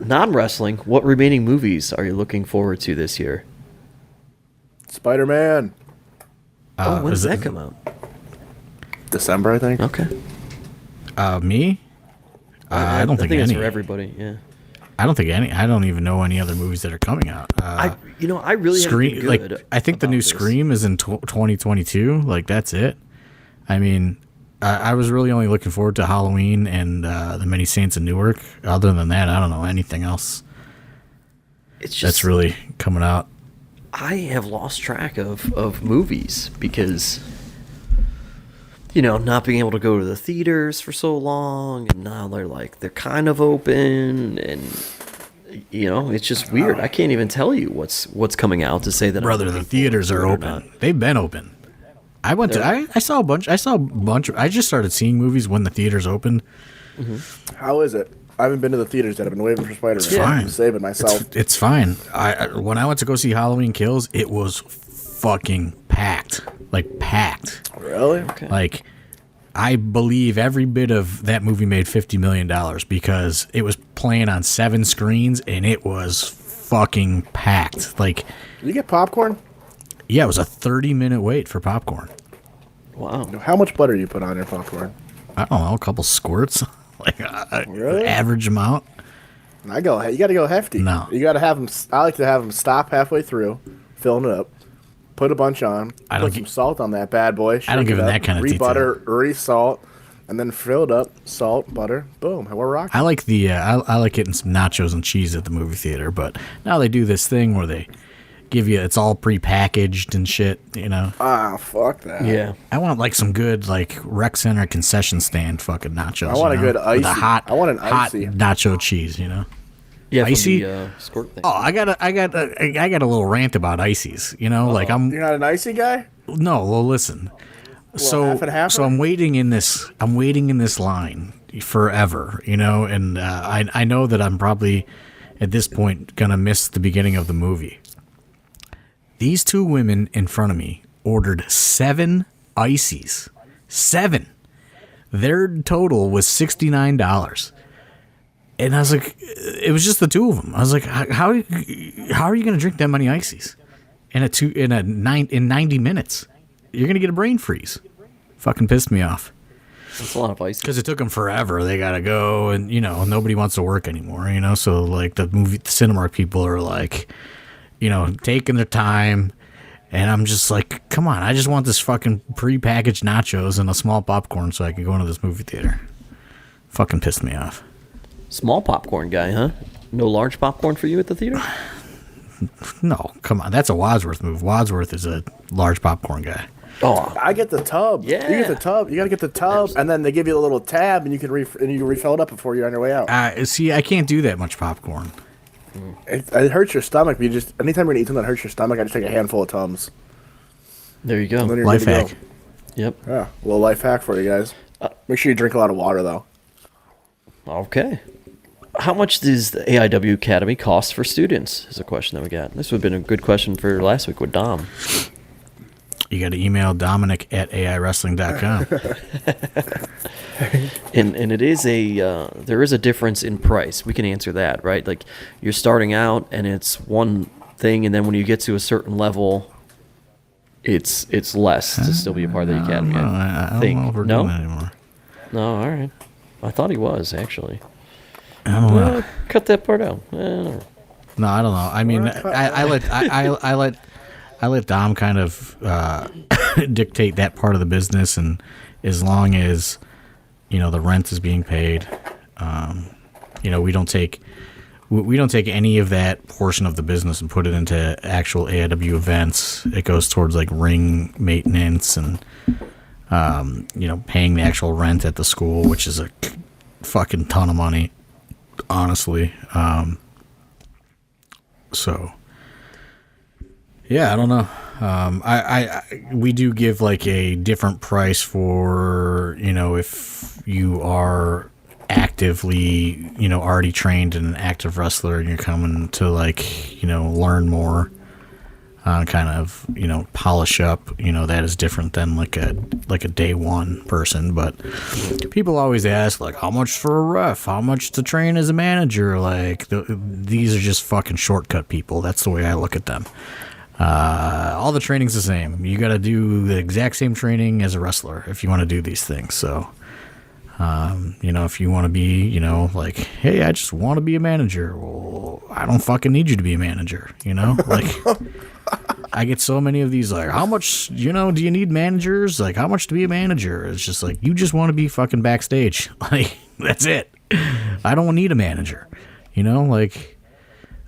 S1: Non-wrestling, what remaining movies are you looking forward to this year?
S3: Spider-Man.
S1: When does that come out?
S3: December, I think.
S1: Okay.
S2: Me? I don't think
S1: it's
S2: any.
S1: for everybody, yeah.
S2: I don't think any. I don't even know any other movies that are coming out.
S1: I really
S2: Scream.
S1: haven't been good
S2: I think the new
S1: about this.
S2: Scream is in 2022. Like that's it. I mean, I was really only looking forward to Halloween and the Many Saints in Newark. Other than that, I don't know anything else
S1: It's just
S2: that's really coming out.
S1: I have lost track of movies because, not being able to go to the theaters for so long, and now they're kind of open, and it's just weird. I can't even tell you what's coming out to say that.
S2: Brother, the theaters are open. They've been open. I went to. I saw a bunch. I just started seeing movies when the theaters opened.
S3: How is it? I haven't been to the theaters yet. I've been waiting for Spider-Man.
S2: It's fine.
S3: I'm saving myself.
S2: It's fine. When I went to go see Halloween Kills, it was fucking packed. Like, packed.
S3: Really?
S1: Okay.
S2: Like, I believe every bit of that movie made $50 million because it was playing on 7 screens and it was fucking packed. Like,
S3: Did you get popcorn?
S2: yeah, it was a 30-minute wait for popcorn.
S1: Wow.
S3: How much butter do you put on your popcorn?
S2: I don't know, a couple squirts. Like,
S3: Really?
S2: average amount.
S3: You got to go hefty.
S2: No.
S3: You got to have them. I like to have them stop halfway through, filling it up, put a bunch on,
S2: I don't
S3: put some
S2: gi-
S3: salt on that bad boy.
S2: I don't
S3: shake
S2: give
S3: it
S2: it
S3: up,
S2: that kind of
S3: re-butter, re-salt, and then fill it up, salt, butter, boom, we're rocking.
S2: I like I like getting some nachos and cheese at the movie theater, but now they do this thing where they give you, it's all prepackaged and shit,
S3: Ah, fuck that.
S1: Yeah.
S2: I want like some good like rec center concession stand fucking nachos.
S3: I want a good
S2: With
S3: icy.
S2: a hot,
S3: I want an
S2: hot
S3: icy.
S2: nacho cheese.
S1: Yeah. From
S2: Icy?
S1: the, squirt thing.
S2: Oh, I got a little rant about ices. Like I'm
S3: You're not an icy guy?
S2: no. Well, listen. So
S3: half and half?
S2: so I'm waiting in this line forever. And I know that I'm probably at this point gonna miss the beginning of the movie. These 2 women in front of me ordered 7 ices. 7. Their total was $69. And I was like, it was just the 2 of them. I was like, how are you going to drink that many ices in 90 minutes? You're going to get a brain freeze. Fucking pissed me off.
S1: That's a lot of ice.
S2: Because it took them forever. They got to go, and nobody wants to work anymore. So like the Cinemark people are like, taking their time, and I'm just like, come on, I just want this fucking pre-packaged nachos and a small popcorn so I can go into this movie theater. Fucking pissed me off.
S1: Small popcorn guy, huh? No large popcorn for you at the theater?
S2: No, come on, that's a Wadsworth move. Wadsworth is a large popcorn guy.
S1: Oh,
S3: I get the tub.
S1: Yeah.
S3: You get the tub. You got to get the tub, and then they give you a little tab, and you can refill it up before you're on your way out.
S2: See, I can't do that much popcorn.
S3: It hurts your stomach. But anytime you're gonna eat something that hurts your stomach, I just take a handful of Tums.
S1: there you
S3: And then
S1: go.
S3: you're
S2: Life
S3: good to
S2: hack.
S3: go.
S1: Yep.
S3: Yeah, a little life hack for you guys. Make sure you drink a lot of water, though.
S1: Okay. How much does the AIW Academy cost for students? Is a question that we got. This would have been a good question for last week with Dom.
S2: You got to email Dominic at AIWrestling.com.
S1: And it is there is a difference in price. We can answer that, right? Like you're starting out and it's one thing, and then when you get to a certain level, it's less to still be a part of the academy.
S2: I don't
S1: think.
S2: know if we're
S1: No?
S2: doing that anymore.
S1: No, all right. I thought he was actually.
S2: I don't know.
S1: Cut that part out. I don't know.
S2: No, I don't know. I mean, I let Dom kind of dictate that part of the business, and as long as the rent is being paid, we don't take any of that portion of the business and put it into actual AIW events. It goes towards like ring maintenance and paying the actual rent at the school, which is a fucking ton of money, honestly. So yeah, I don't know. We do give like a different price for if you are actively already trained and an active wrestler and you're coming to learn more, kind of polish up. That is different than like a day one person. But people always ask like, how much for a ref? How much to train as a manager? Like these are just fucking shortcut people. That's the way I look at them. All the training's the same. You got to do the exact same training as a wrestler if you want to do these things. So, if you want to be, like, hey, I just want to be a manager. Well, I don't fucking need you to be a manager, like, I get so many of these, like, how much, do you need managers? Like, how much to be a manager? It's just like, you just want to be fucking backstage. Like, that's it. I don't need a manager. Like,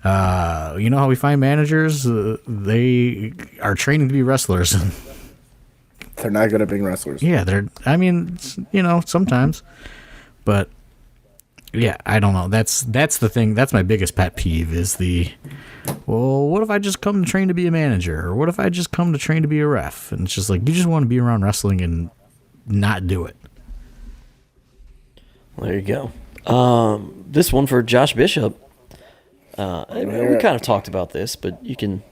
S2: you know how we find managers? They are training to be wrestlers.
S3: They're not good at being wrestlers.
S2: Yeah, sometimes. But, yeah, I don't know. That's the thing. That's my biggest pet peeve is well, what if I just come to train to be a manager? Or what if I just come to train to be a ref? And it's just like, you just want to be around wrestling and not do it.
S1: There you go. This one for Josh Bishop. We kind of talked about this, but you can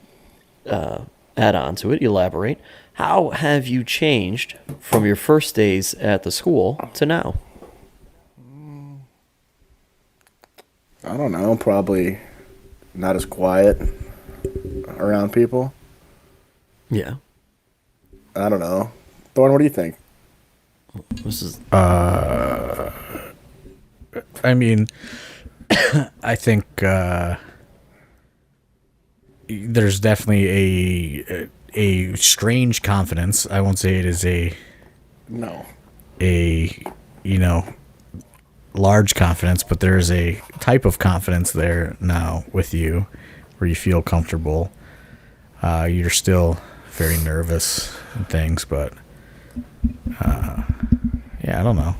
S1: add on to it, elaborate. How have you changed from your first days at the school to now?
S3: I don't know. Probably not as quiet around people.
S1: Yeah.
S3: I don't know. Thorne, what do you think?
S1: This is.
S2: I mean, I think there's definitely a strange confidence. I won't say it is a large confidence, but there is a type of confidence there now with you where you feel comfortable. You're still very nervous and things, but yeah, I don't know.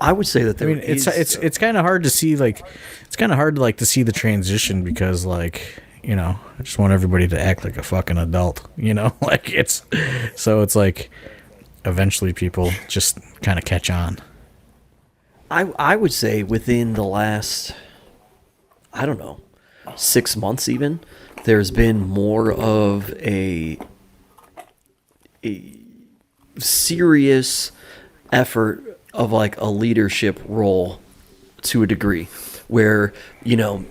S1: I would say that
S2: it's kind of hard to see, like, it's kind of hard to, like, to see the transition because, like, I just want everybody to act like a fucking adult, like it's like eventually people just kind of catch on.
S1: I would say within the last, I don't know, 6 months even, there's been more of a serious effort of like a leadership role to a degree where,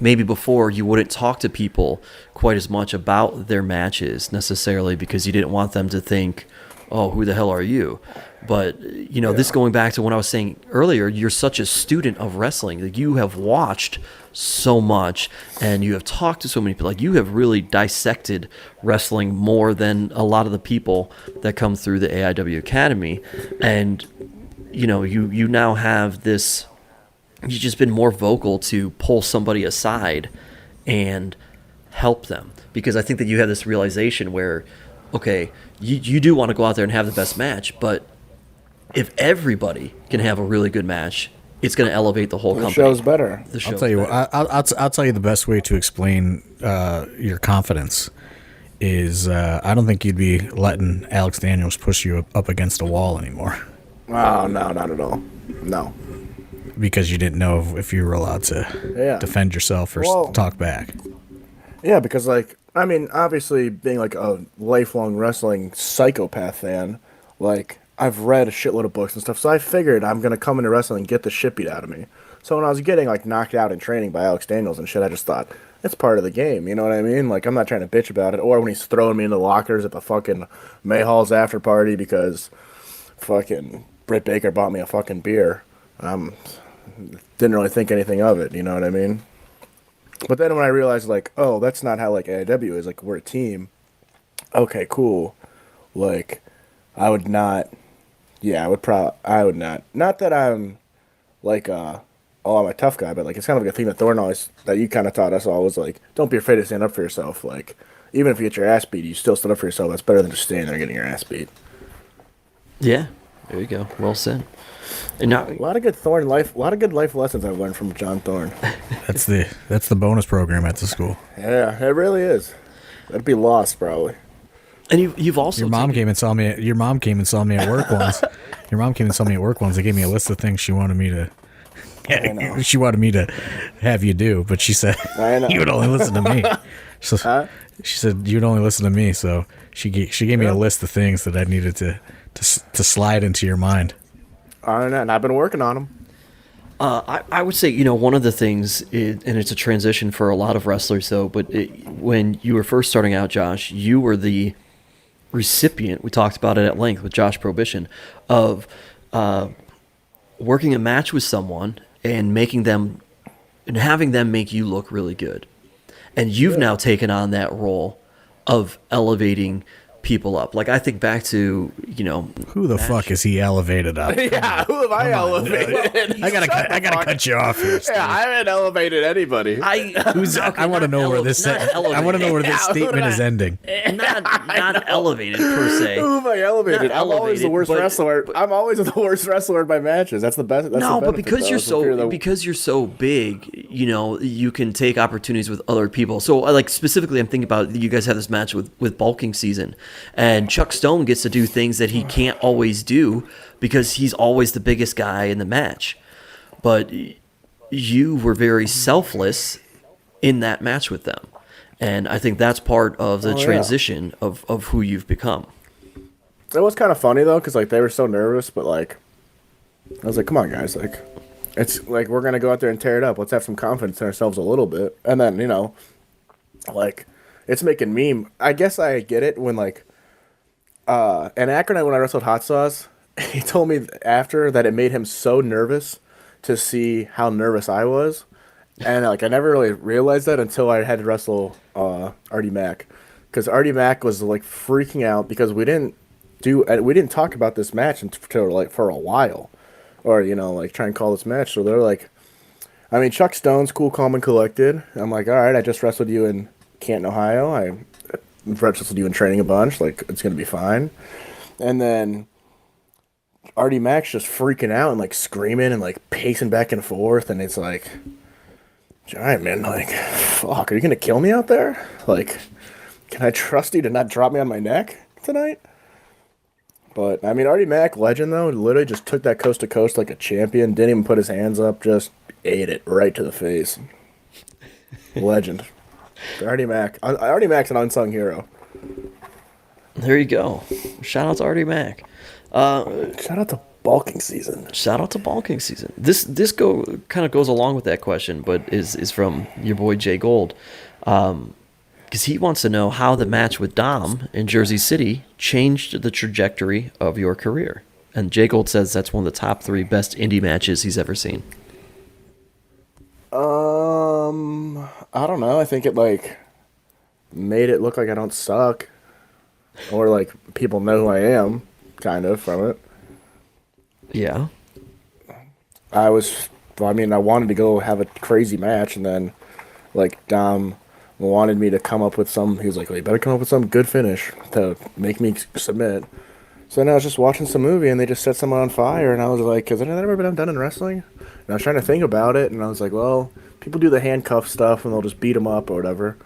S1: maybe before you wouldn't talk to people quite as much about their matches necessarily because you didn't want them to think, oh, who the hell are you? But, this going back to what I was saying earlier, you're such a student of wrestling. Like, you have watched so much and you have talked to so many people. Like, you have really dissected wrestling more than a lot of the people that come through the AIW Academy. And, you now have this, you've just been more vocal to pull somebody aside and help them. Because I think that you have this realization where, okay, you do want to go out there and have the best match, but if everybody can have a really good match, it's going to elevate the whole company.
S3: The show's better.
S2: I'll tell you what. I'll tell you the best way to explain your confidence is I don't think you'd be letting Alex Daniels push you up against a wall anymore.
S3: Oh, no, not at all. No.
S2: Because you didn't know if you were allowed to defend yourself or talk back.
S3: Yeah, because, like, I mean, obviously being like a lifelong wrestling psychopath fan, like, I've read a shitload of books and stuff, so I figured I'm going to come into wrestling and get the shit beat out of me. So when I was getting, like, knocked out in training by Alex Daniels and shit, I just thought, it's part of the game, you know what I mean? Like, I'm not trying to bitch about it. Or when he's throwing me into lockers at the fucking Mayhall's after party because fucking Britt Baker bought me a fucking beer. Didn't really think anything of it, you know what I mean? But then when I realized, like, oh, that's not how, like, AIW is. Like, we're a team. Okay, cool. Like, I would not... Yeah, I would not. Not that I'm, like, I'm a tough guy, but, like, it's kind of like a thing that Thorne always... That you kind of taught us all was, like, don't be afraid to stand up for yourself. Like, even if you get your ass beat, you still stand up for yourself. That's better than just standing there getting your ass beat.
S1: Yeah, there you go. Well said. And now,
S3: a lot of good life lessons I've learned from John Thorne.
S2: That's the bonus program at the school.
S3: Yeah, it really is. That'd be lost probably.
S1: And you've also
S2: your mom came and saw me at work once. Your mom came and saw me at work once. They gave me a list of things she wanted me to have you do, but she said you would only listen to me. So she said you'd only listen to me. So she gave me a list of things that I needed to slide into your mind.
S3: And I've been working on them.
S1: I would say, one of the things, and it's a transition for a lot of wrestlers, though, but when you were first starting out, Josh, you were the recipient, we talked about it at length with Josh Prohibition, of working a match with someone and having them make you look really good. And you've now taken on that role of elevating people up. Like I think back to,
S2: Who the fuck is he elevated up?
S3: Yeah, who have I elevated?
S2: I gotta cut you off here. Steve.
S3: Yeah, I haven't elevated anybody.
S2: I want to know where this. I want to know where this statement is ending.
S1: Not elevated per se.
S3: Who have I elevated?
S1: Not
S3: I'm always the
S1: elevated,
S3: worst
S1: but-
S3: wrestler. I'm always the worst wrestler in my matches. That's the best. That's
S1: No,
S3: the
S1: but
S3: benefit,
S1: because
S3: though,
S1: you're
S3: is if you're the-
S1: because you're so big, you can take opportunities with other people. So, like specifically, I'm thinking about you guys have this match with bulking season, and Chuck Stone gets to do things that he can't always do because he's always the biggest guy in the match. But you were very selfless in that match with them, and I think that's part of the transition of who you've become.
S3: It was kind of funny though, because like they were so nervous, but like I was like, "Come on, guys! Like, it's like we're gonna go out there and tear it up. Let's have some confidence in ourselves a little bit." And then like it's making meme. I guess I get it when like in Akron when I wrestled Hot Sauce, he told me after that it made him so nervous to see how nervous I was, and like I never really realized that until I had to wrestle Artie Mack, because Artie Mack was like freaking out because we didn't talk about this match until like for a while, or like try and call this match. So they're like, I mean, Chuck Stone's cool, calm, and collected. I'm like, all right, I just wrestled you in Canton, Ohio. I wrestled you in training a bunch. Like, it's gonna be fine. And then Artie Mack's just freaking out and like screaming and like pacing back and forth, and it's like, all right, man, like, fuck, are you gonna kill me out there? Like, can I trust you to not drop me on my neck tonight? But, I mean, Artie Mack, legend, though, literally just took that coast to coast like a champion, didn't even put his hands up, just ate it right to the face. Legend. Artie Mack. Artie Mack's an unsung hero.
S1: There you go. Shout out to Artie Mack.
S3: Shout out to bulking season.
S1: Shout out to bulking season. This kind of goes along with that question, but is from your boy Jay Gold. Because he wants to know how the match with Dom in Jersey City changed the trajectory of your career. And Jay Gold says that's one of the top 3 best indie matches he's ever seen.
S3: I don't know. I think it, like, made it look like I don't suck. Or, like, people know who I am, kind of, from it.
S1: Yeah.
S3: I wanted to go have a crazy match, and then, like, Dom wanted me to come up with he was like, well, you better come up with some good finish to make me submit. So then I was just watching some movie, and they just set someone on fire, and I was like, has that ever been done in wrestling? And I was trying to think about it, and I was like, well, people do the handcuff stuff, and they'll just beat them up or whatever.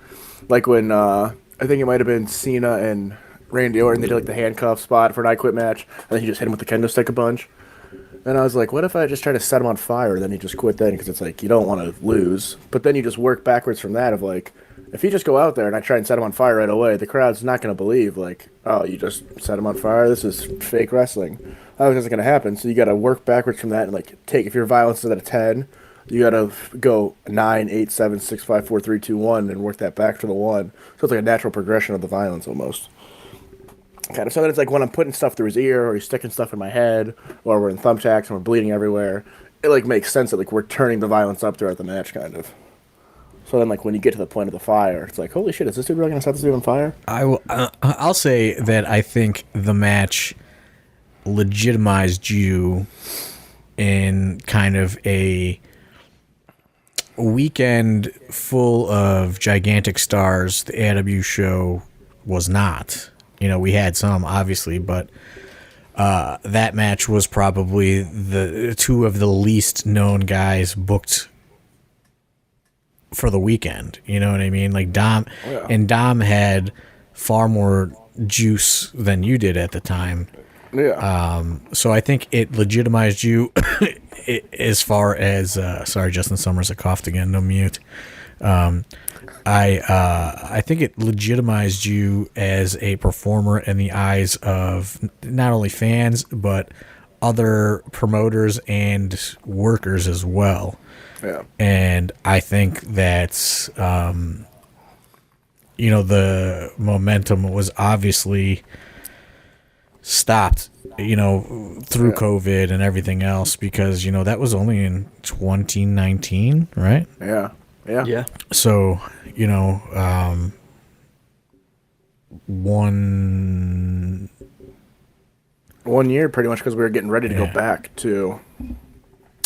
S3: Like when, I think it might have been Cena and Randy Orton, they did like the handcuff spot for an I Quit match, and then he just hit him with the kendo stick a bunch. And I was like, what if I just try to set him on fire, then he just quit then, because it's like, you don't want to lose. But then you just work backwards from that of like, if you just go out there and I try and set him on fire right away, the crowd's not going to believe, like, oh, you just set him on fire? This is fake wrestling. That wasn't going to happen. So you got to work backwards from that and, like, if your violence is at a 10, you got to go 9, 8, 7, 6, 5, 4, 3, 2, 1 and work that back to the 1. So it's like a natural progression of the violence almost. Kind of. So then it's like when I'm putting stuff through his ear or he's sticking stuff in my head or we're in thumbtacks and we're bleeding everywhere, it, like, makes sense that, like, we're turning the violence up throughout the match, kind of. So then, like, when you get to the point of the fire, it's like, holy shit, is this dude really going to set this dude on fire?
S2: I'll say that I think the match legitimized you in kind of a weekend full of gigantic stars. The AW show was not. We had some, obviously, but that match was probably the 2 of the least known guys booked for the weekend. You know what I mean? Like Dom, and Dom had far more juice than you did at the time.
S3: Yeah.
S2: So I think it legitimized you as far as sorry, Justin Summers, I coughed again, no mute. I think it legitimized you as a performer in the eyes of not only fans but other promoters and workers as well.
S3: Yeah.
S2: And I think that's, the momentum was obviously stopped, through COVID and everything else because, that was only in 2019, right?
S3: Yeah. Yeah.
S1: Yeah.
S2: So, one
S3: 1 year, pretty much, because we were getting ready to
S2: Yeah.
S3: go back to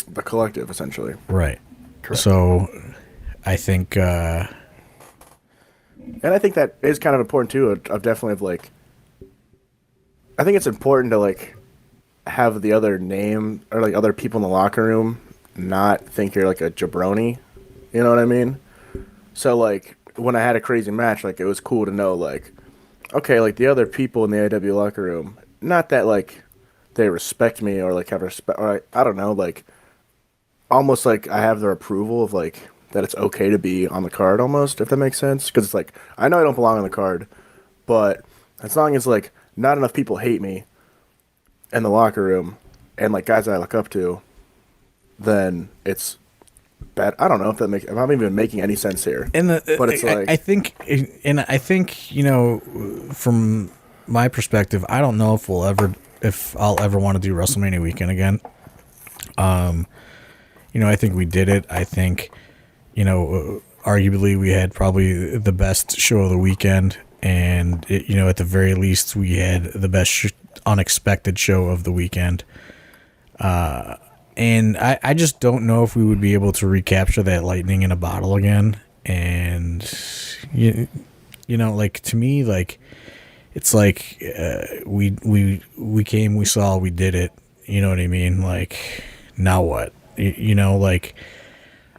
S3: the collective, essentially.
S2: right.
S1: Correct.
S2: So I think
S3: And I think that is kind of important too. Of definitely of like, I think it's important to like have the other name or like other people in the locker room not think you're like a jabroni. You know what I mean? So like when I had a crazy match, like it was cool to know like, okay, like the other people in the AW locker room, not that like they respect me or like have respect, or I don't know, like almost like I have their approval of like that it's okay to be on the card almost, if that makes sense. Because it's like, I know I don't belong on the card, but as long as like not enough people hate me in the locker room and like guys that I look up to, then it's bad. I don't know if I'm even making any sense here. But it's like,
S2: I think, from my perspective, I don't know if I'll ever want to do WrestleMania weekend again. I think we did it. I think, arguably we had probably the best show of the weekend, and at the very least we had the best unexpected show of the weekend. And I just don't know if we would be able to recapture that lightning in a bottle again. And like to me, like it's like we came, we saw, we did it. You know what I mean? Like now what? Like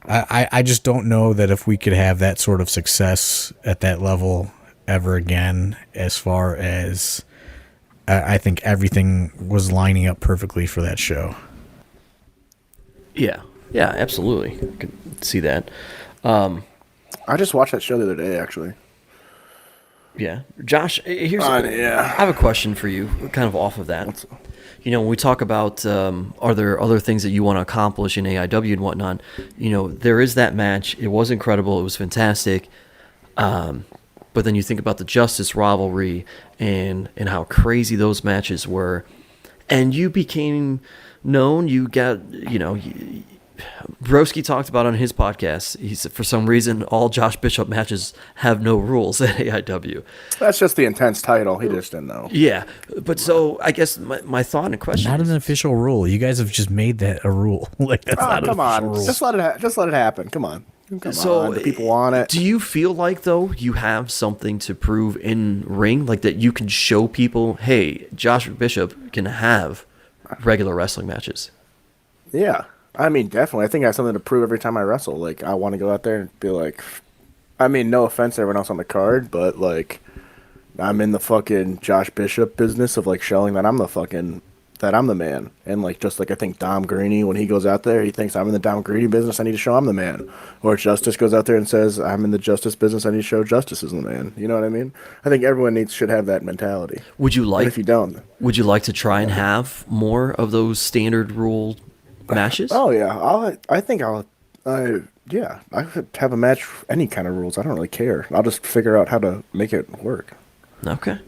S2: I just don't know that if we could have that sort of success at that level ever again. As far as I think everything was lining up perfectly for that show.
S1: Yeah, absolutely. I can see that.
S3: I just watched that show the other day, actually.
S1: Yeah, Josh. Here's
S3: yeah.
S1: I have a question for you, kind of off of that. When we talk about are there other things that you want to accomplish in AIW and whatnot, there is that match. It was incredible. It was fantastic. But then you think about the Justice rivalry and how crazy those matches were, and you became known. You got, Broski talked about on his podcast. He said for some reason all Josh Bishop matches have no rules at AIW.
S3: That's just the intense title. He just didn't know.
S1: Yeah, but so I guess my thought and question.
S2: Not an official rule. You guys have just made that a rule. Like that's not
S3: come
S2: an
S3: on,
S2: official rule.
S3: just let it happen. Come on.
S1: So
S3: the people want it.
S1: Do you feel like though you have something to prove in ring, like that you can show people, hey, Josh Bishop can have regular wrestling matches?
S3: Yeah, I mean, definitely. I think I have something to prove every time I wrestle. Like, I want to go out there and be like, I mean, no offense to everyone else on the card, but like, I'm in the fucking Josh Bishop business of like showing that I'm the man. And like, just like I think Dom Greeny, when he goes out there, he thinks I'm in the Dom Greeny business, I need to show I'm the man. Or Justice goes out there and says, I'm in the Justice business, I need to show Justice is the man. You know what I mean? I think everyone should have that mentality.
S1: Would you like?
S3: And if you don't,
S1: would you like to try and have more of those standard rule matches?
S3: Oh yeah, I could have a match any kind of rules. I don't really care. I'll just figure out how to make it work
S1: Okay.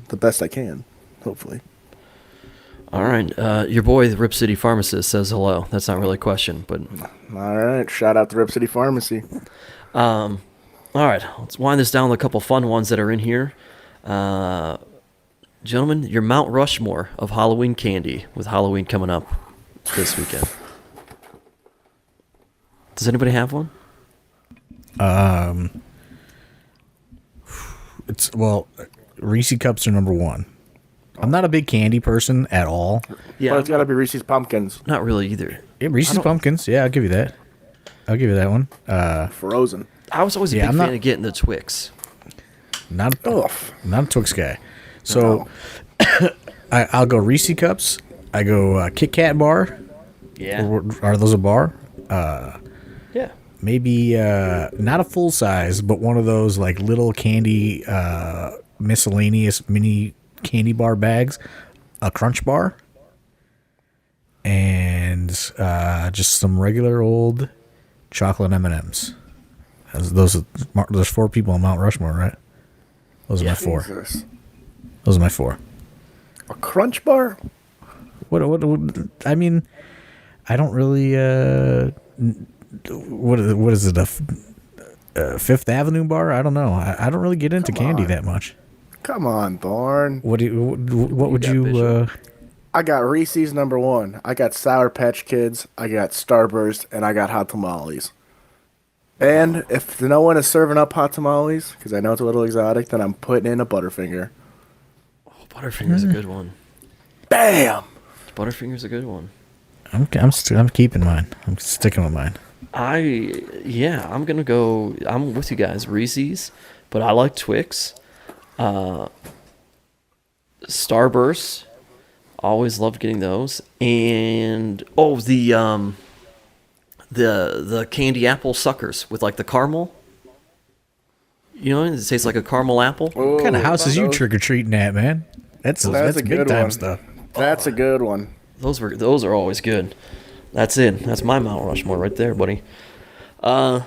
S3: the best I can, hopefully.
S1: All right. Your boy, the Rip City Pharmacist, says hello. That's not really a question, but
S3: All right, shout out to Rip City Pharmacy.
S1: all right. Let's wind this down with a couple fun ones that are in here. Gentlemen, your Mount Rushmore of Halloween candy, with Halloween coming up this weekend. Does anybody have one?
S2: Reese cups are number one. I'm not a big candy person at all.
S1: Yeah,
S3: But it's got to be Reese's Pumpkins,
S1: not really either.
S2: Yeah, Reese's Pumpkins. Yeah, I'll give you that. One.
S3: frozen.
S1: I was always a
S2: Yeah,
S1: big
S2: I'm
S1: fan
S2: not-
S1: of getting the Twix.
S2: Not
S3: Ugh.
S2: a Twix guy. So I'll go Reese cups. I go Kit Kat bar.
S1: Yeah.
S2: Or, are those a bar?
S1: Yeah.
S2: Maybe not a full size, but one of those like little candy miscellaneous mini candy bar bags, a Crunch bar, and just some regular old chocolate M&Ms. There's four people on Mount Rushmore, right? Those are my four.
S3: Jesus.
S2: Those are my four.
S3: A Crunch bar?
S2: What I mean, I don't really what is it, a Fifth Avenue bar? I don't know. I don't really get into candy that much.
S3: Come on, Thorn.
S2: What would you?
S3: I got Reese's #1. I got Sour Patch Kids. I got Starburst, and I got hot tamales. And if no one is serving up hot tamales, because I know it's a little exotic, then I'm putting in a Butterfinger.
S1: Oh, Butterfinger's a good one.
S3: Bam!
S1: Butterfinger's a good one.
S2: I'm keeping mine. I'm sticking with mine.
S1: I'm gonna go. I'm with you guys. Reese's, but I like Twix. Starburst. Always loved getting those. And the candy apple suckers with like the caramel. You know, it tastes like a caramel apple.
S3: Ooh,
S2: What kind of house is you
S3: those-
S2: trick or treating at, man? That's
S3: a
S2: big
S3: good
S2: time
S3: one.
S2: stuff.
S3: That's a good one.
S1: Those are always good. That's it. That's my Mount Rushmore right there, buddy. All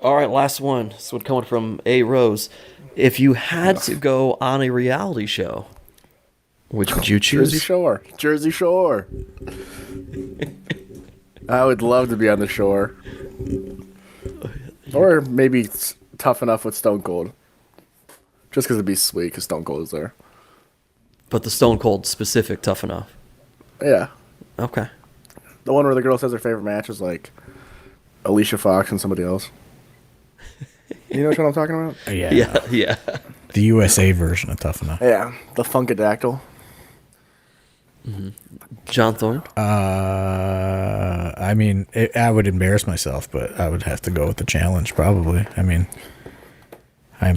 S1: right, last one. This one coming from A Rose. If you had to go on a reality show, which would you choose?
S3: Jersey Shore. I would love to be on the shore. Or maybe it's Tough Enough with Stone Cold. Just because it'd be sweet because Stone Cold is there.
S1: But the Stone Cold specific Tough Enough.
S3: Yeah.
S1: Okay.
S3: The one where the girl says her favorite match is like Alicia Fox and somebody else. You know what I'm talking about?
S1: Yeah.
S2: The USA version of Tough Enough.
S3: Yeah. The Funkadactyl.
S1: John Thorne.
S2: I mean, I would embarrass myself, but I would have to go with the challenge probably. I mean, I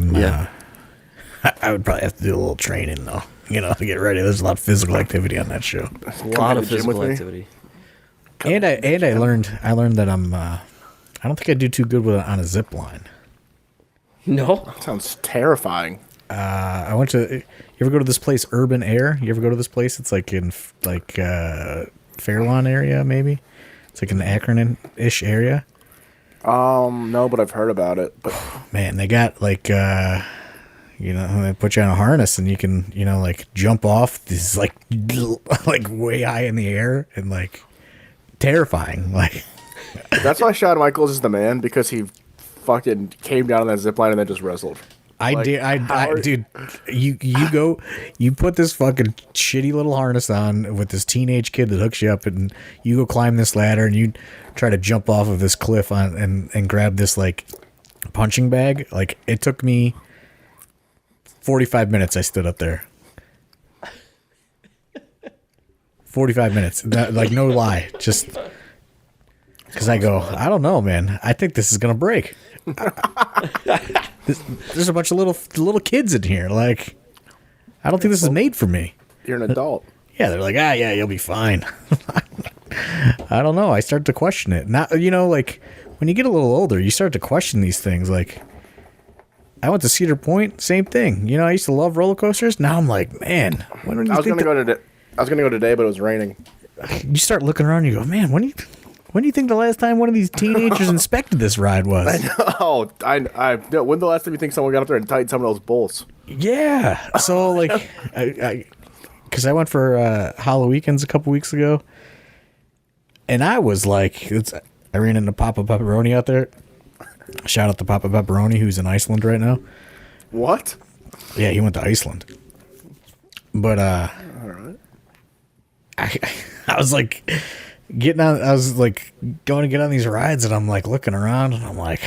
S2: would probably have to do a little training though, to get ready. There's a lot of physical activity on that show.
S1: A lot of
S3: to the gym with
S1: physical
S3: me?
S1: activity.
S2: I learned that I don't think I do too good on a zip line.
S1: No.
S3: Sounds terrifying.
S2: I went to. You ever go to this place, Urban Air? You ever go to this place? It's like in Fairlawn area, maybe. It's like an Akron-ish area.
S3: No, but I've heard about it. But
S2: Man, they got like they put you on a harness and you can like jump off this like way high in the air and like terrifying. Like
S3: that's why Shawn Michaels is the man, because he fucking came down on that zip line and then just wrestled.
S2: Dude, you put this fucking shitty little harness on with this teenage kid that hooks you up, and you go climb this ladder and you try to jump off of this cliff and grab this like punching bag. Like it took me 45 minutes. I stood up there. 45 minutes. Like no lie, just because I don't know, man. I think this is gonna break. There's a bunch of little kids in here. Like, I don't think this is made for me.
S3: You're an adult.
S2: Yeah, they're like, yeah, you'll be fine. I don't know. I start to question it. Not, like when you get a little older, you start to question these things. Like, I went to Cedar Point, same thing. I used to love roller coasters. Now I'm like, man, when do you
S3: I was gonna go today, but it was raining.
S2: You start looking around, and you go, man, when do you think the last time one of these teenagers inspected this ride was?
S3: Oh, when the last time you think someone got up there and tightened some of those bolts?
S2: Yeah. So like, because I went for Hollow Weekends a couple weeks ago, and I was like, I ran into Papa Pepperoni out there. Shout out to Papa Pepperoni, who's in Iceland right now.
S3: What?
S2: Yeah, he went to Iceland. But
S3: All right.
S2: I was like getting on. I was like going to get on these rides, and I'm like looking around, and I'm like,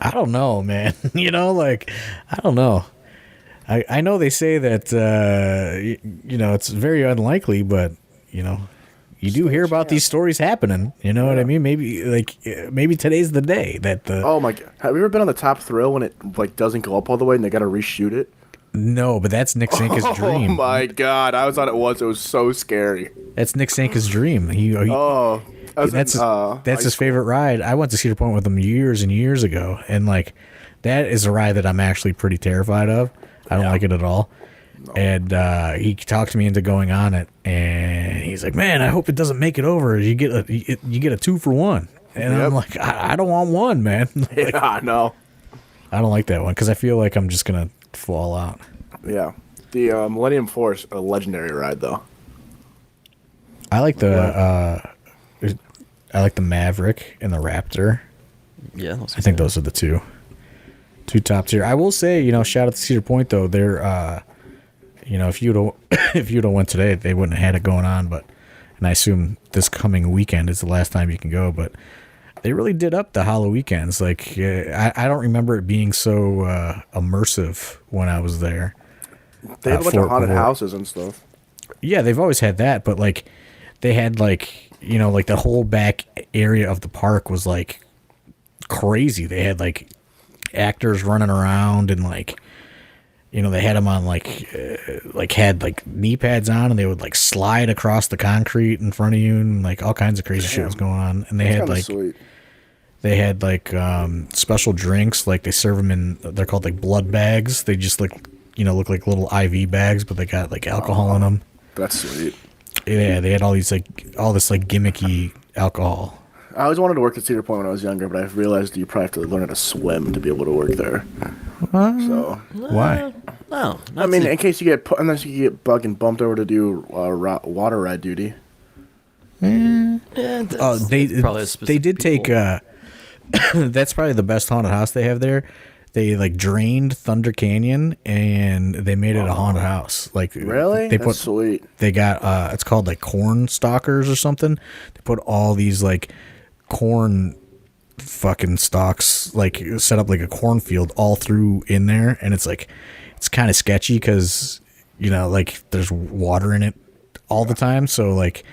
S2: I don't know, man. Like I don't know. I know they say that it's very unlikely, but you do hear about these stories happening. You know what I mean? Maybe today's the day that the.
S3: Oh my god! Have you ever been on the Top Thrill when it like doesn't go up all the way and they got to reshoot it?
S2: No, but that's Nick Sanka's dream.
S3: Oh my god! I was on it once. It was so scary.
S2: That's Nick Sanka's dream. That's his favorite ride. I went to Cedar Point with him years and years ago, and like that is a ride that I'm actually pretty terrified of. I don't like it at all. No. And he talked me into going on it, and he's like, "Man, I hope it doesn't make it over. You get a 2-for-1." And I'm like, I don't want one, man. Like,
S3: yeah, no.
S2: I don't like that one because I feel like I'm just gonna fall out.
S3: Yeah, the Millennium Force, a legendary ride though.
S2: I like the Maverick and the Raptor.
S1: Yeah,
S2: I think those are the two. Two top tier. I will say, shout out to Cedar Point though. They're, if you don't if you don't went today, they wouldn't have had it going on. But, and I assume this coming weekend is the last time you can go. But they really did up the Hollow weekends. Like I don't remember it being so immersive when I was there.
S3: They have a bunch of haunted houses and stuff.
S2: Yeah, they've always had that, but like they had like the whole back area of the park was like crazy. They had like actors running around and like they had them on had like knee pads on, and they would like slide across the concrete in front of you, and like all kinds of crazy shit was going on. And they had like
S3: sweet.
S2: They had like special drinks, like they serve them in, they're called like blood bags. They just look like little IV bags, but they got like alcohol in them.
S3: That's sweet.
S2: Yeah, they had all this like gimmicky alcohol.
S3: I always wanted to work at Cedar Point when I was younger, but I realized you probably have to learn how to swim to be able to work there. So
S2: why?
S1: No,
S3: I mean, in case you get put, unless you get bugged and bumped over to do water ride duty.
S2: They
S1: probably
S2: they did take. That's probably the best haunted house they have there. They like drained Thunder Canyon and they made it a haunted house. Like
S3: really, that's sweet.
S2: They got it's called like corn stalkers or something. They put all these like corn fucking stalks, like set up like a cornfield all through in there, and it's like it's kind of sketchy because like there's water in it all the time, so like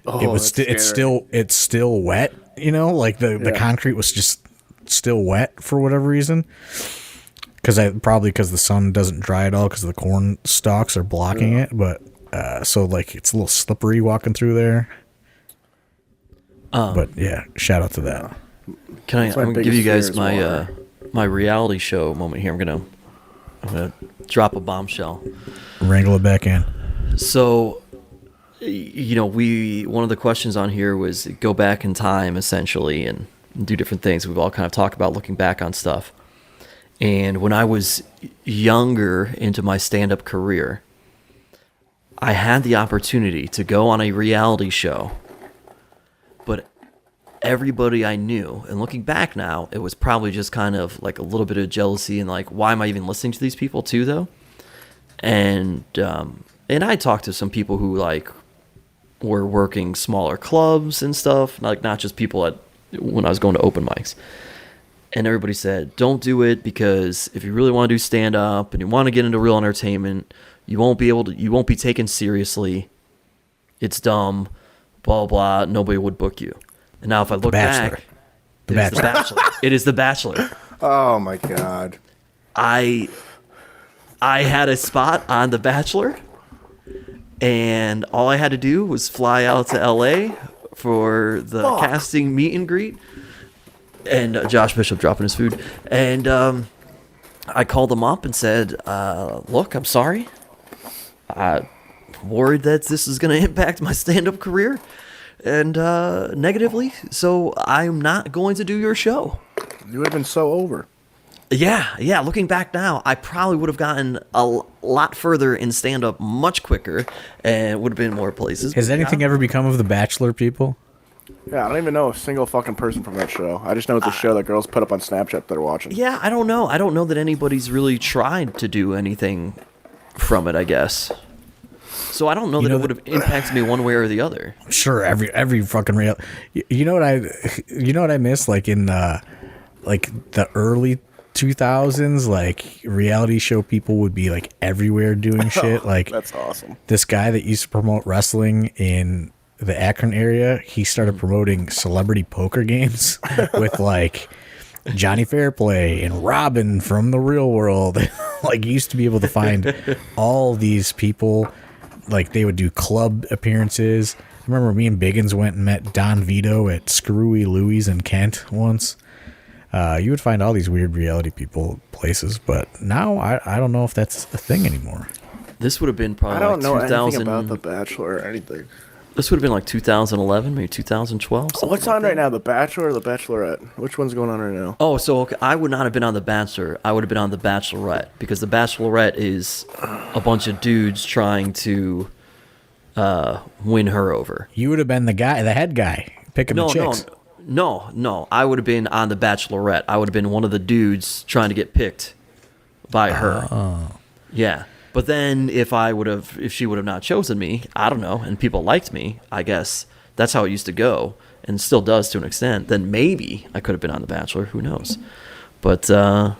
S2: it's still wet. Like the concrete was just still wet for whatever reason, because the sun doesn't dry at all because the corn stalks are blocking it. But so like it's a little slippery walking through there. But yeah, shout out to that.
S1: I'm gonna give you guys my my reality show moment here. I'm gonna drop a bombshell.
S2: Wrangle it back in.
S1: So, one of the questions on here was go back in time essentially and do different things. We've all kind of talked about looking back on stuff. And when I was younger into my stand-up career, I had the opportunity to go on a reality show, but everybody I knew, and looking back now, it was probably just kind of like a little bit of jealousy and like, why am I even listening to these people too, though? And I talked to some people who like were working smaller clubs and stuff, like not just people when I was going to open mics. And everybody said, don't do it, because if you really want to do stand-up and you want to get into real entertainment, you won't be taken seriously. It's dumb, blah, blah, nobody would book you. And now if I look back, it is The Bachelor. It is The Bachelor.
S3: Oh, my God.
S1: I had a spot on The Bachelor, and all I had to do was fly out to L.A. for the casting meet and greet. And Josh Bishop dropping his food. And I called him up and said, look, I'm sorry. I'm worried that this is going to impact my stand-up career and negatively, so I'm not going to do your show.
S3: You would have been so over.
S1: Yeah. Looking back now, I probably would have gotten a lot further in stand-up much quicker and would have been more places.
S2: Has anything ever become of The Bachelor, people?
S3: Yeah, I don't even know a single fucking person from that show. I just know it's a show that girls put up on Snapchat they're watching.
S1: Yeah, I don't know. I don't know that anybody's really tried to do anything from it, I guess. So I don't know that it would have impacted me one way or the other.
S2: Sure, every fucking real. You know what I miss, like in like the early 2000s, like reality show people would be like everywhere doing shit. Like
S3: that's awesome.
S2: This guy that used to promote wrestling in the Akron area, he started promoting celebrity poker games with like Johnny Fairplay and Robin from the Real World. Like, you used to be able to find all these people. Like, they would do club appearances. I remember me and Biggins went and met Don Vito at Screwy Louie's in Kent once. You would find all these weird reality people places, but now I don't know if that's a thing anymore.
S1: This would have been probably
S3: I don't know anything
S1: 2000...
S3: about The Bachelor or anything.
S1: This would have been like 2011, maybe 2012.
S3: What's on right now, The Bachelor or The Bachelorette? Which one's going on right now?
S1: Oh, so okay, I would not have been on The Bachelor. I would have been on The Bachelorette, because The Bachelorette is a bunch of dudes trying to win her over.
S2: You would have been the head guy, picking the chicks.
S1: No. I would have been on The Bachelorette. I would have been one of the dudes trying to get picked by her.
S2: Oh.
S1: Yeah. But then if she would have not chosen me, I don't know, and people liked me, I guess that's how it used to go, and still does to an extent, then maybe I could have been on The Bachelor. Who knows? But, you know.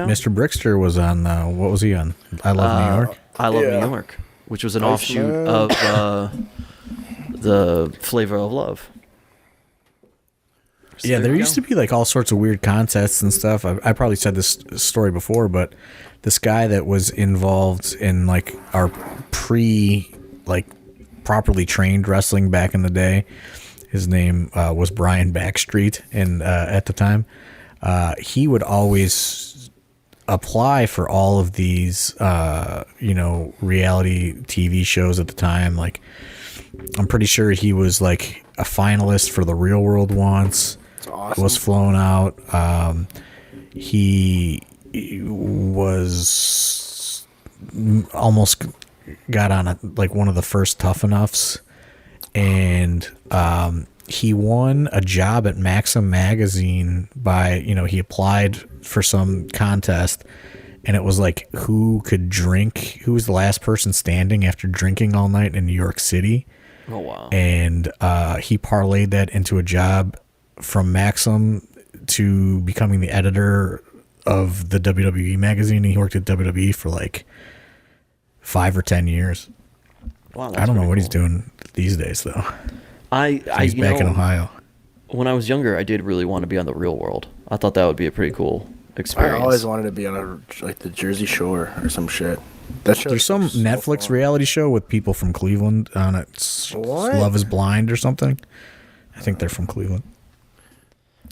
S2: Mr. Brickster was on, what was he on? I Love New York?
S1: I Love New York, which was an offshoot of the Flavor of Love. So
S2: yeah, there used to be like all sorts of weird contests and stuff. I probably said this story before, but this guy that was involved in like our properly trained wrestling back in the day, his name was Brian Backstreet, and at the time, he would always apply for all of these, reality TV shows at the time. Like, I'm pretty sure he was like a finalist for The Real World once.
S3: Awesome.
S2: Was flown out. He was almost got on one of the first Tough Enoughs, and he won a job at Maxim magazine by he applied for some contest, and it was like who was the last person standing after drinking all night in New York City.
S1: Oh wow.
S2: And he parlayed that into a job from Maxim to becoming the editor of the WWE magazine. He worked at WWE for like 5 or 10 years.
S1: Wow,
S2: I don't know what he's doing these days though. He's back in Ohio.
S1: When I was younger, I did really want to be on The Real World. I thought that would be a pretty cool experience.
S3: I always wanted to be on the Jersey Shore or some shit.
S2: There's some Netflix reality show with people from Cleveland on it.
S3: What?
S2: Love is Blind or something. I think they're from Cleveland.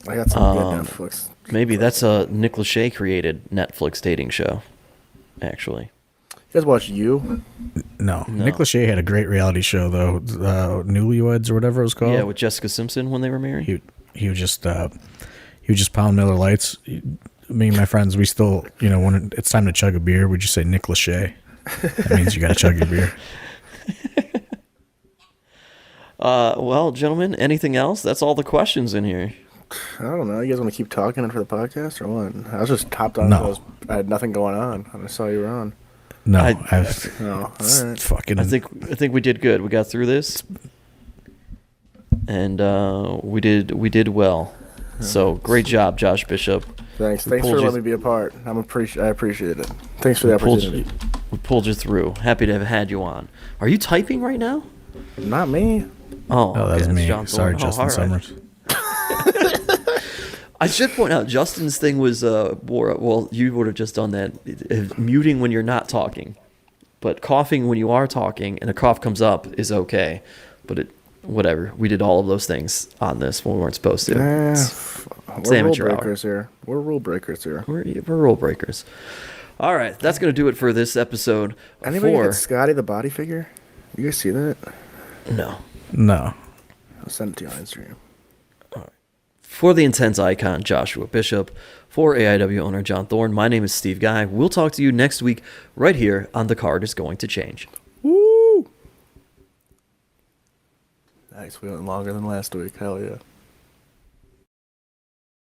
S3: I got some good Netflix.
S1: Maybe that's a Nick Lachey created Netflix dating show, actually.
S3: You guys watch You?
S2: No. Nick Lachey had a great reality show though, Newlyweds or whatever it was called.
S1: Yeah, with Jessica Simpson when they were married.
S2: He would just pound Miller Lights. Me and my friends, we still when it's time to chug a beer, we just say Nick Lachey. That means you got to chug your beer.
S3: Well,
S1: gentlemen, anything else? That's all the questions in here.
S3: I don't know. You guys want to keep talking for the podcast or what? I was just hopped on.
S2: No.
S3: I had nothing going on, and I saw you were on.
S2: No,
S3: All right.
S2: Fucking.
S1: I think we did good. We got through this, and we did well. So great job, Josh Bishop.
S3: Thanks for letting me be a part. I appreciate it. Thanks for the opportunity.
S1: We pulled you through. Happy to have had you on. Are you typing right now?
S3: Not me.
S1: Oh,
S2: that's me.
S1: John
S2: Sorry,
S1: Thorne.
S2: Justin Summers.
S1: I should point out, Justin's thing was more. Well, you would have just done that. Muting when you're not talking, but coughing when you are talking, and a cough comes up is okay. But whatever. We did all of those things on this when we weren't supposed to.
S3: We're rule
S1: amateur hour.
S3: breakers here. We're rule breakers here.
S1: We're rule breakers. All right, that's gonna do it for this episode.
S3: Anybody get Scotty the body figure? You guys see that?
S1: No.
S3: I'll send it to you on Instagram.
S1: For the Intense Icon, Joshua Bishop. For AIW owner John Thorne, my name is Steve Guy. We'll talk to you next week right here on The Card is Going to Change.
S3: Woo! Nice. We went longer than last week. Hell yeah.